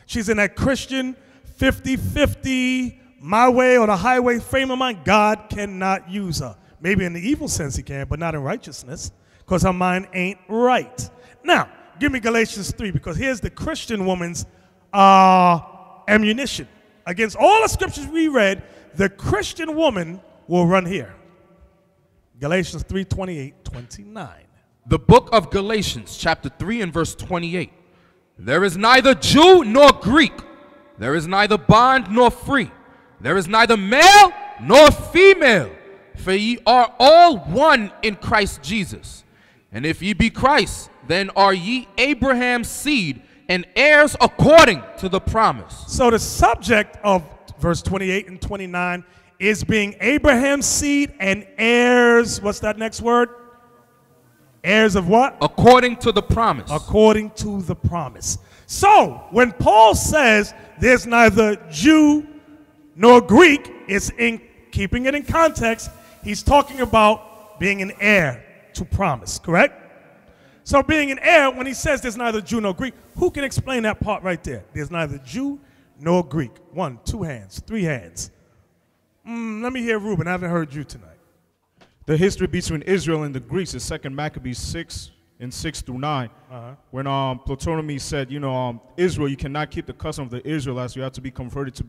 She's in that Christian 50-50, my way or the highway frame of mind. God cannot use her. Maybe in the evil sense he can, but not in righteousness, because her mind ain't right. Now, give me Galatians 3, because here's the Christian woman's ammunition. Against all the scriptures we read, the Christian woman will run here. Galatians 3, 28, 29. The book of Galatians, chapter 3 and verse 28. There is neither Jew nor Greek. There is neither bond nor free. There is neither male nor female. For ye are all one in Christ Jesus. And if ye be Christ, then are ye Abraham's seed and heirs according to the promise. So the subject of verse 28 and 29 is being Abraham's seed and heirs. What's that next word? Heirs of what? According to the promise. According to the promise. So when Paul says there's neither Jew nor Greek, it's in keeping it in context. He's talking about being an heir to promise, correct? So being an heir, when he says there's neither Jew nor Greek, who can explain that part right there? There's neither Jew nor Greek. 1, 2 hands, 3 hands. Let me hear Reuben. I haven't heard you tonight. The history between Israel and the Greeks is 2 Maccabees 6 and 6 through 9. When Ptolemy said, Israel, you cannot keep the custom of the Israelites. You have to be converted to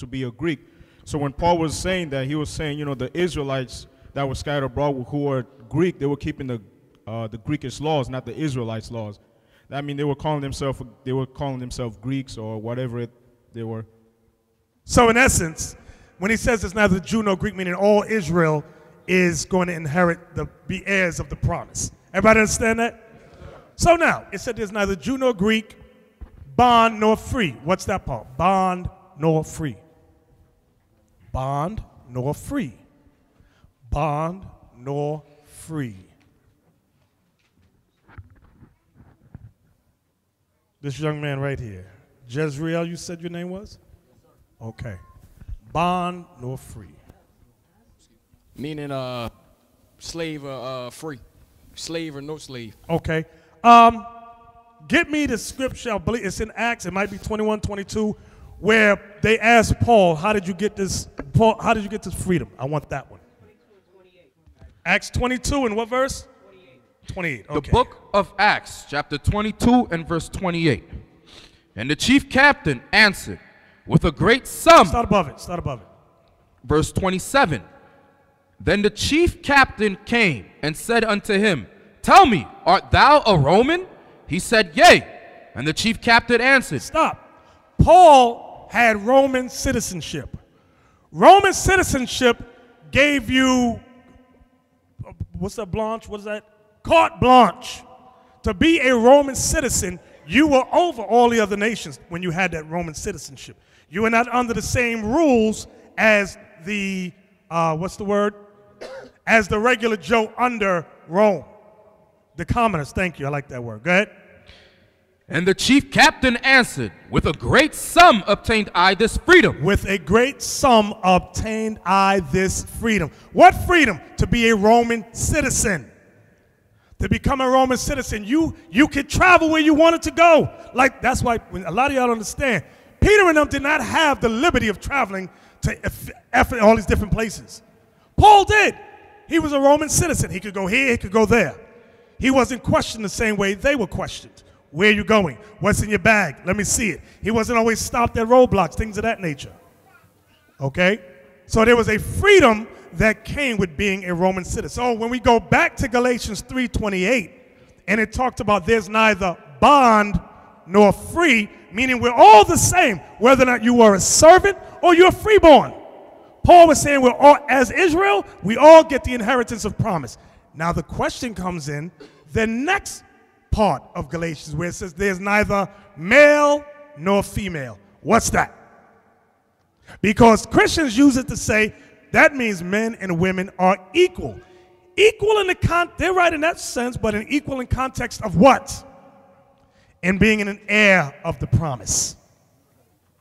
be a Greek. So when Paul was saying that, he was saying, the Israelites that were scattered abroad who were Greek, they were keeping the Greekish laws, not the Israelites' laws. That means they were calling themselves Greeks or whatever they were. So in essence, when he says it's neither Jew nor Greek, meaning all Israel is going to inherit be heirs of the promise. Everybody understand that? So now, it said there's neither Jew nor Greek, bond nor free. What's that part? Bond nor free. Bond nor free. Bond nor free. This young man right here. Jezreel, you said your name was? Okay. Bond nor free. Meaning slave or free. Slave or no slave. Okay. Get me the scripture. I believe it's in Acts. It might be 21, 22, where they asked Paul, how did you get this? Paul, how did you get this freedom? I want that one. Acts 22 and what verse? 28. Okay. The book of Acts, chapter 22 and verse 28. And the chief captain answered with a great sum. Start above it. Start above it. Verse 27. Then the chief captain came and said unto him, Tell me, art thou a Roman? He said, Yea. And the chief captain answered. Stop. Paul had Roman citizenship. Roman citizenship gave you, what's that, blanche? What is that? Carte blanche. To be a Roman citizen, you were over all the other nations when you had that Roman citizenship. You were not under the same rules as the, what's the word? As the regular Joe under Rome. The commoners, thank you, I like that word. Go ahead. And the chief captain answered, With a great sum obtained I this freedom. With a great sum obtained I this freedom. What freedom? To be a Roman citizen. To become a Roman citizen, you could travel where you wanted to go. Like, that's why a lot of y'all don't understand. Peter and them did not have the liberty of traveling to all these different places. Paul did. He was a Roman citizen. He could go here, he could go there. He wasn't questioned the same way they were questioned. Where are you going? What's in your bag? Let me see it. He wasn't always stopped at roadblocks, things of that nature. Okay? So there was a freedom that came with being a Roman citizen. So when we go back to Galatians 3:28, and it talked about there's neither bond nor free, meaning we're all the same, whether or not you are a servant or you're freeborn. Paul was saying we're all, as Israel, we all get the inheritance of promise. Now the question comes in the next part of Galatians where it says there's neither male nor female. What's that? Because Christians use it to say that means men and women are equal. Equal in the they're right in that sense, but an equal in context of what? In being an heir of the promise.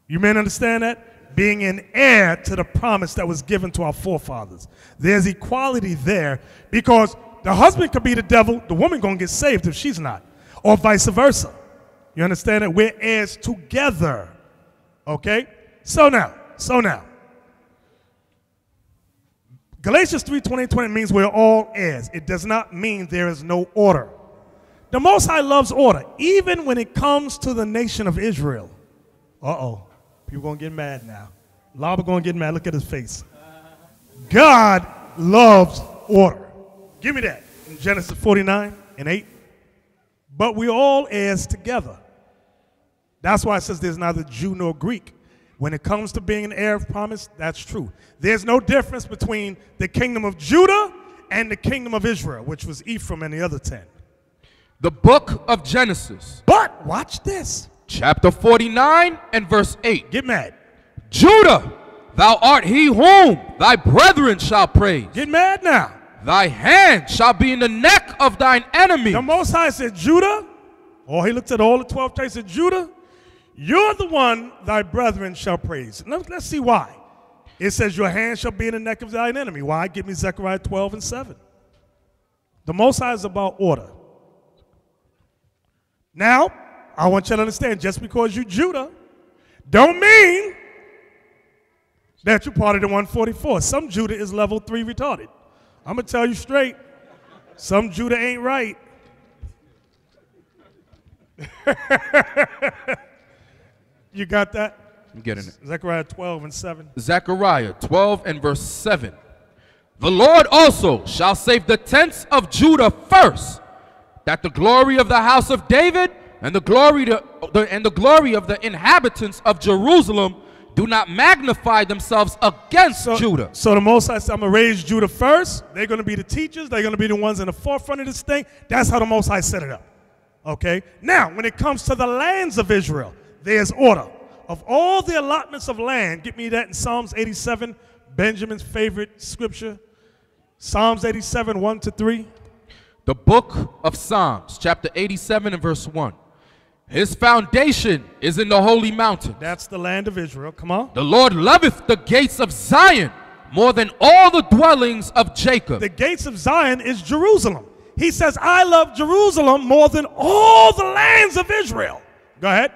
You men understand that? Being an heir to the promise that was given to our forefathers. There's equality there because the husband could be the devil, the woman gonna get saved if she's not, or vice versa. You understand that? We're heirs together. Okay? So now. Galatians 3:20 means we're all heirs. It does not mean there is no order. The Most High loves order, even when it comes to the nation of Israel. Uh-oh. People going to get mad now. Laba going to get mad. Look at his face. God loves order. Give me that. In Genesis 49:8. But we're all heirs together. That's why it says there's neither Jew nor Greek. When it comes to being an heir of promise, that's true. There's no difference between the kingdom of Judah and the kingdom of Israel, which was Ephraim and the other 10. The book of Genesis. But watch this. Chapter 49 and verse 8. Get mad. Judah, thou art he whom thy brethren shall praise. Get mad now. Thy hand shall be in the neck of thine enemy. The Most High said, Judah, or he looked at all the 12 tribes and said, Judah, you're the one thy brethren shall praise. Let's see why. It says your hand shall be in the neck of thine enemy. Why? Give me Zechariah 12:7. The Most High is about order. Now, I want you to understand, just because you're Judah, don't mean that you're part of the 144. Some Judah is level 3 retarded. I'm going to tell you straight. Some Judah ain't right. You got that? I'm getting it. Zechariah 12 and 7. Zechariah 12 and verse 7. The Lord also shall save the tents of Judah first, that the glory of the house of David and the glory of the inhabitants of Jerusalem do not magnify themselves against Judah. So the Most High said, I'm going to raise Judah first. They're going to be the teachers. They're going to be the ones in the forefront of this thing. That's how the Most High set it up. Okay? Now, when it comes to the lands of Israel, there's order. Of all the allotments of land, get me that in Psalms 87, Benjamin's favorite scripture. Psalms 87, 1 to 3. The book of Psalms, chapter 87 and verse 1. His foundation is in the holy mountain. That's the land of Israel. Come on. The Lord loveth the gates of Zion more than all the dwellings of Jacob. The gates of Zion is Jerusalem. He says, I love Jerusalem more than all the lands of Israel. Go ahead.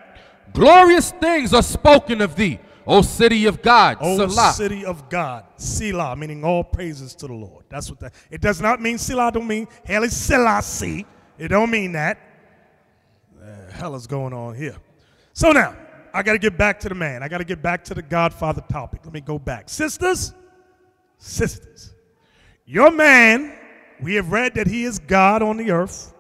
Glorious things are spoken of thee, O city of God. O Selah. city of God. Selah, meaning all praises to the Lord. That's what that. It does not mean Selah. Don't mean Haile Selassie. It don't mean that. The hell is going on here? So now, I got to get back to the man. I got to get back to the Godfather topic. Let me go back. Sisters, your man, we have read that he is God on the earth.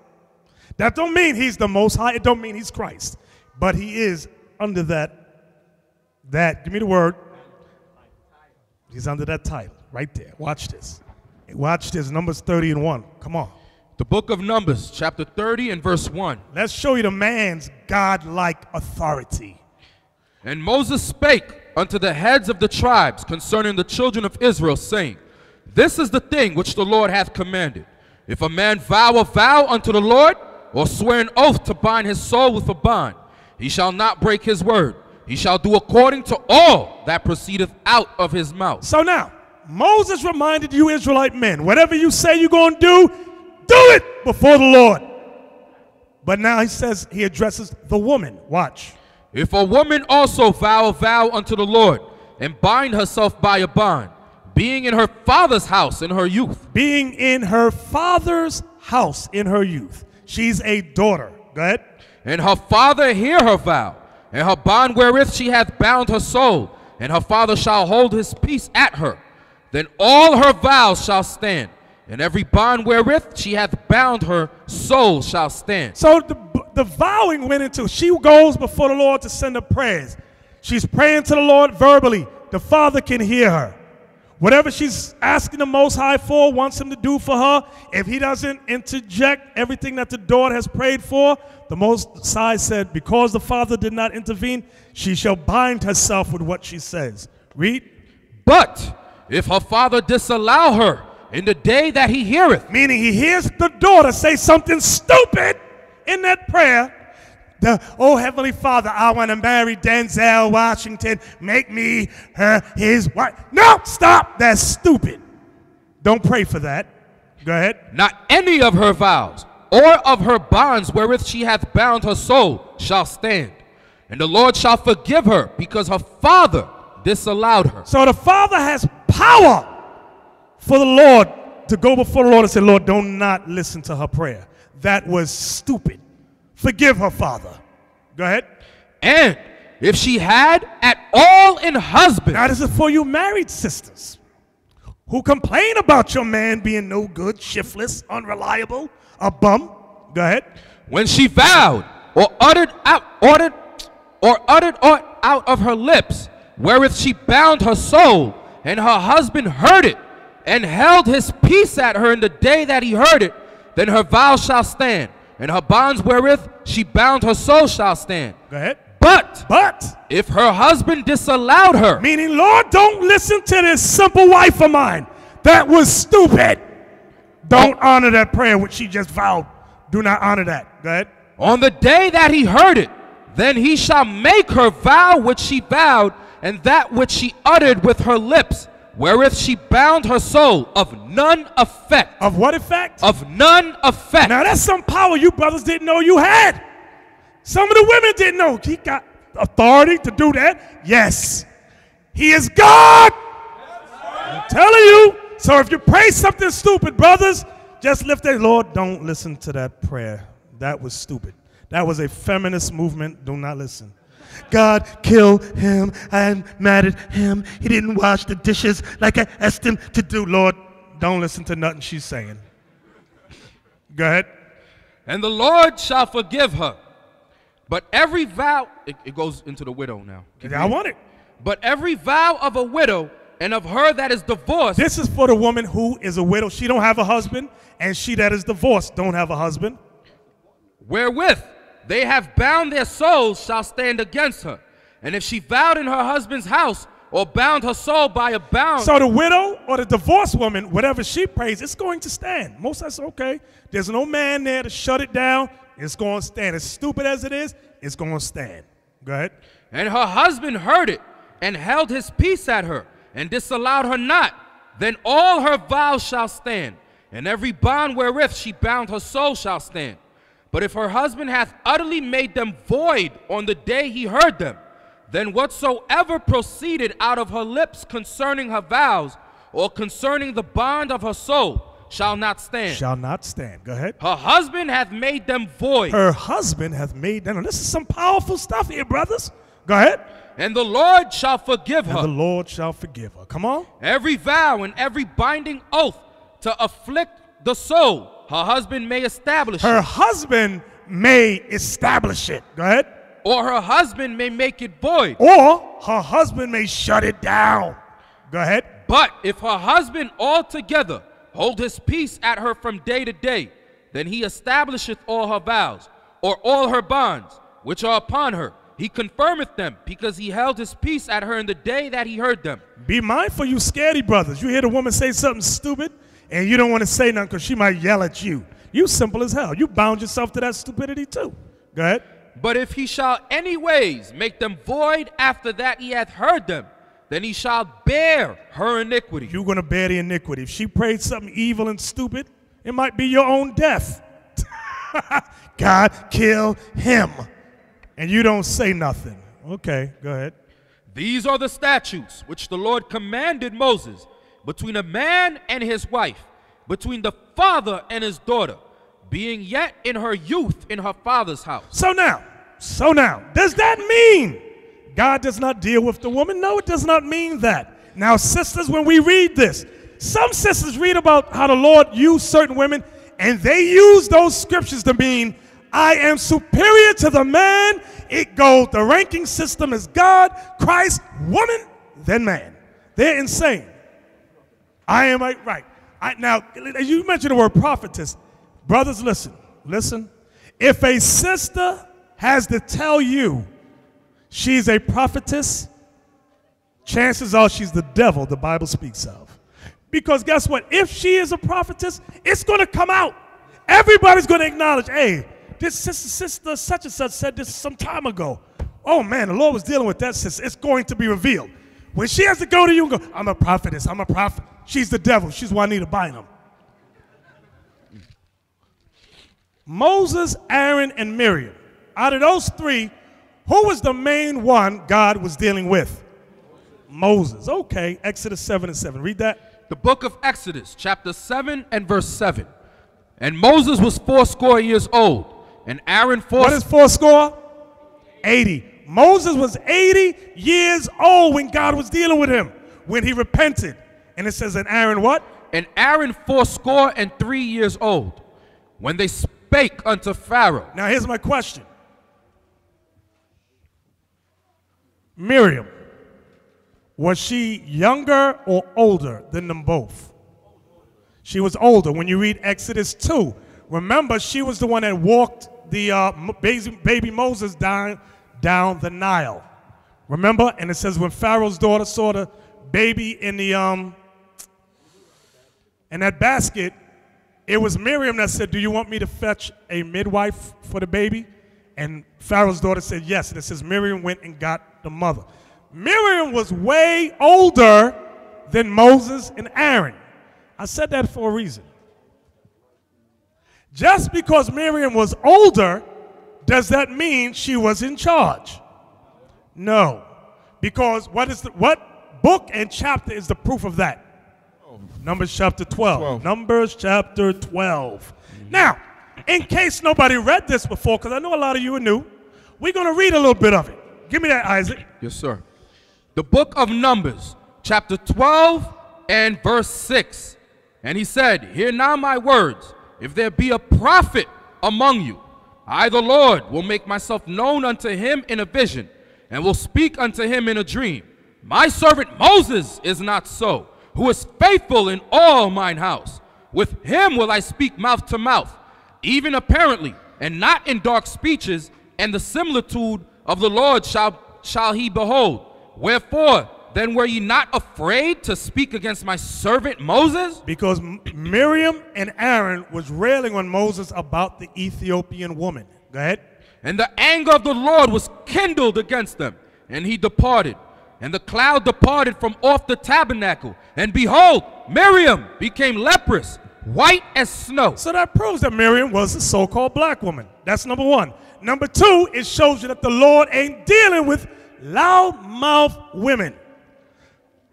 That don't mean he's the Most High. It don't mean he's Christ. But he is under that, give me the word. He's under that title right there. Watch this. Watch this, Numbers 30 and 1. Come on. The book of Numbers, chapter 30 and verse 1. Let's show you the man's God-like authority. And Moses spake unto the heads of the tribes concerning the children of Israel, saying, This is the thing which the Lord hath commanded. If a man vow a vow unto the Lord, or swear an oath to bind his soul with a bond, he shall not break his word. He shall do according to all that proceedeth out of his mouth. So now, Moses reminded you Israelite men, whatever you say you're going to do it before the Lord. But now he says, he addresses the woman. Watch. If a woman also vow a vow unto the Lord, and bind herself by a bond, being in her father's house in her youth. Being in her father's house in her youth. She's a daughter. Go ahead. And her father hear her vow, and her bond wherewith she hath bound her soul, and her father shall hold his peace at her. Then all her vows shall stand, and every bond wherewith she hath bound her soul shall stand. So the vowing went into, she goes before the Lord to send up prayers. She's praying to the Lord verbally. The Father can hear her. Whatever she's asking the Most High for, wants him to do for her, if he doesn't interject everything that the daughter has prayed for, the Most High said, because the Father did not intervene, she shall bind herself with what she says. Read. But if her father disallow her in the day that he heareth, meaning he hears the daughter say something stupid in that prayer, oh, Heavenly Father, I want to marry Denzel Washington. Make me his wife. No, stop. That's stupid. Don't pray for that. Go ahead. Not any of her vows or of her bonds wherewith she hath bound her soul shall stand. And the Lord shall forgive her because her father disallowed her. So the father has power for the Lord to go before the Lord and say, Lord, do not listen to her prayer. That was stupid. Forgive her, Father. Go ahead. And if she had at all in husband. Now this is for you married sisters who complain about your man being no good, shiftless, unreliable, a bum. Go ahead. When she vowed or uttered out of her lips, wherewith she bound her soul, and her husband heard it, and held his peace at her in the day that he heard it, then her vow shall stand, and her bonds wherewith she bound her soul shall stand. Go ahead. But if her husband disallowed her, meaning, Lord, don't listen to this simple wife of mine. That was stupid. Don't honor that prayer which she just vowed. Do not honor that. Go ahead. On the day that he heard it, then he shall make her vow which she vowed, and that which she uttered with her lips, wherewith she bound her soul, of none effect. Of what effect? Of none effect. Now that's some power you brothers didn't know you had. Some of the women didn't know. authority to do that? Yes. He is God. I'm telling you. So if you pray something stupid, brothers, just lift it. Lord, don't listen to that prayer. That was stupid. That was a feminist movement. Do not listen. God, kill him. I'm mad at him. He didn't wash the dishes like I asked him to do. Lord, don't listen to nothing she's saying. Go ahead. And the Lord shall forgive her. But every vow, it goes into the widow now. I want it. But every vow of a widow and of her that is divorced. This is for the woman who is a widow. She don't have a husband, and she that is divorced don't have a husband. Wherewith they have bound their souls shall stand against her. And if she vowed in her husband's house or bound her soul by a bound. So the widow or the divorced woman, whatever she prays, it's going to stand. Most of us, okay, there's no man there to shut it down. It's going to stand. As stupid as it is, it's going to stand. Go ahead. And her husband heard it and held his peace at her and disallowed her not. Then all her vows shall stand, and every bond wherewith she bound her soul shall stand. But if her husband hath utterly made them void on the day he heard them, then whatsoever proceeded out of her lips concerning her vows or concerning the bond of her soul shall not stand. Shall not stand. Go ahead. Her husband hath made them void. Her husband hath made them. This is some powerful stuff here, brothers. Go ahead. And the Lord shall forgive her. And the Lord shall forgive her. Come on. Every vow and every binding oath to afflict the soul, her husband may establish Her it. husband may establish it. Go ahead. Or her husband may make it void. Or her husband may shut it down. Go ahead. But if her husband altogether hold his peace at her from day to day, then he establisheth all her vows, or all her bonds, which are upon her. He confirmeth them, because he held his peace at her in the day that he heard them. Be mindful, you scaredy brothers. You hear the woman say something stupid, and you don't want to say nothing because she might yell at you. You simple as hell. You bound yourself to that stupidity too. Go ahead. But if he shall any ways make them void after that he hath heard them, then he shall bear her iniquity. You're going to bear the iniquity. If she prayed something evil and stupid, it might be your own death. God, kill him. And you don't say nothing. Okay, go ahead. These are the statutes which the Lord commanded Moses between a man and his wife, between the father and his daughter, being yet in her youth in her father's house. So now, does that mean God does not deal with the woman? No, it does not mean that. Now, sisters, when we read this, some sisters read about how the Lord used certain women, and they use those scriptures to mean, I am superior to the man. It goes, the ranking system is God, Christ, woman, then man. They're insane. I am right. Now, you mentioned the word prophetess. Brothers, listen. If a sister has to tell you she's a prophetess, chances are she's the devil the Bible speaks of. Because guess what? If she is a prophetess, it's going to come out. Everybody's going to acknowledge, hey, this sister such and such said this some time ago. Oh, man, the Lord was dealing with that sister. It's going to be revealed. When she has to go to you and go, I'm a prophetess, I'm a prophet. She's the devil. She's Juanita Bynum. Moses, Aaron, and Miriam. Out of those three, who was the main one God was dealing with? Moses. Okay, Exodus 7:7. Read that. The book of Exodus, chapter 7 and verse 7. And Moses was 80 years old, and Aaron What is 80? 80. Moses was 80 years old when God was dealing with him, when he repented. And it says, and Aaron what? And Aaron 83 years old, when they spake unto Pharaoh. Now here's my question. Miriam, was she younger or older than them both? She was older. When you read Exodus 2, remember she was the one that walked the baby Moses down the Nile. Remember? And it says when Pharaoh's daughter saw the baby in the in that basket, it was Miriam that said, do you want me to fetch a midwife for the baby? And Pharaoh's daughter said yes. And it says Miriam went and got the mother. Miriam was way older than Moses and Aaron. I said that for a reason. Just because Miriam was older, does that mean she was in charge? No. Because what book and chapter is the proof of that? Numbers chapter 12. Numbers chapter 12. Now, in case nobody read this before, because I know a lot of you are new, we're going to read a little bit of it. Give me that, Isaac. Yes, sir. The book of Numbers, chapter 12 and verse 6. And he said, hear now my words. If there be a prophet among you, I, the Lord, will make myself known unto him in a vision, and will speak unto him in a dream. My servant Moses is not so, who is faithful in all mine house. With him will I speak mouth to mouth, even apparently, and not in dark speeches, and the similitude of the Lord shall he behold. Wherefore, then were ye not afraid to speak against my servant Moses? Because Miriam and Aaron was railing on Moses about the Ethiopian woman. Go ahead. And the anger of the Lord was kindled against them, and he departed. And the cloud departed from off the tabernacle, and behold, Miriam became leprous, white as snow. So that proves that Miriam was a so-called black woman. That's number one. Number two, it shows you that the Lord ain't dealing with loudmouth women.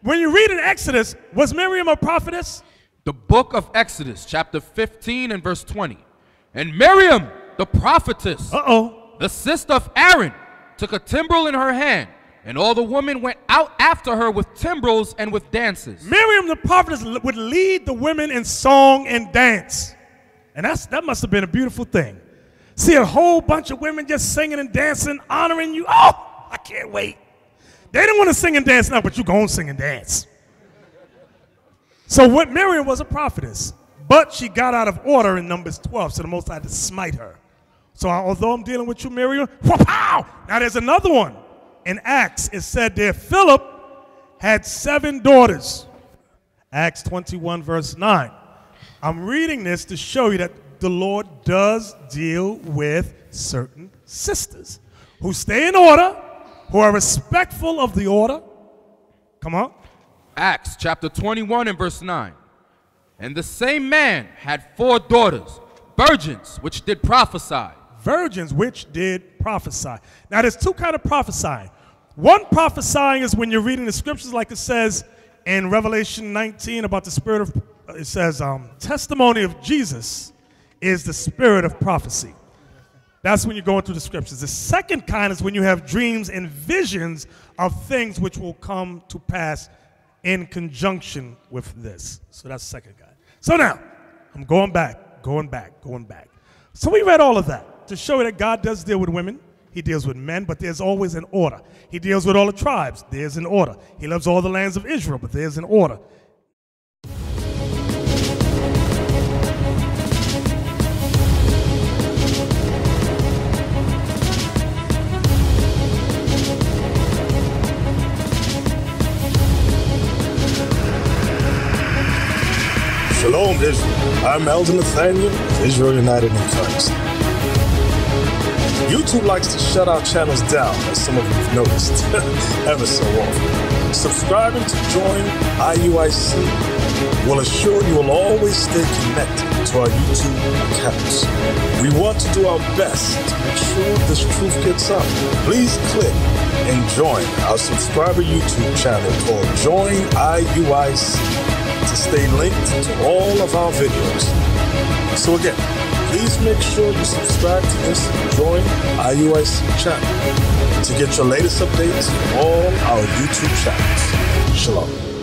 When you read in Exodus, was Miriam a prophetess? The book of Exodus, chapter 15 and verse 20. And Miriam, the prophetess, the sister of Aaron, took a timbrel in her hand, and all the women went out after her with timbrels and with dances. Miriam, the prophetess, would lead the women in song and dance. And that must have been a beautiful thing. See a whole bunch of women just singing and dancing, honoring you. Oh, I can't wait. They didn't want to sing and dance now, but you go and sing and dance. So what Miriam was a prophetess, but she got out of order in Numbers 12, so the Most High had to smite her. So although I'm dealing with you, Miriam, wha-pow! Now there's another one. In Acts, it said there Philip had 7 daughters. Acts 21, verse 9. I'm reading this to show you that the Lord does deal with certain sisters who stay in order, who are respectful of the order. Come on. Acts chapter 21 and verse 9. And the same man had 4 daughters, virgins, which did prophesy. Virgins which did prophesy. Now there's 2 kinds of prophesying. One prophesying is when you're reading the scriptures like it says in Revelation 19 about the spirit of, it says, testimony of Jesus is the spirit of prophecy. That's when you're going through the scriptures. The second kind is when you have dreams and visions of things which will come to pass in conjunction with this. So that's the second kind. So now, I'm going back. So we read all of that to show you that God does deal with women. He deals with men, but there's always an order. He deals with all the tribes. There's an order. He loves all the lands of Israel, but there's an order. Shalom, Israel. I'm Elder Nathaniel of Israel United in Christ. YouTube likes to shut our channels down, as some of you have noticed, ever so often. Subscribing to join IUIC will assure you will always stay connected to our YouTube accounts. We want to do our best to make sure this truth gets out. Please click and join our subscriber YouTube channel called Join IUIC to stay linked to all of our videos. So again, please make sure you subscribe to this Join IUIC channel to get your latest updates from all our YouTube channels. Shalom.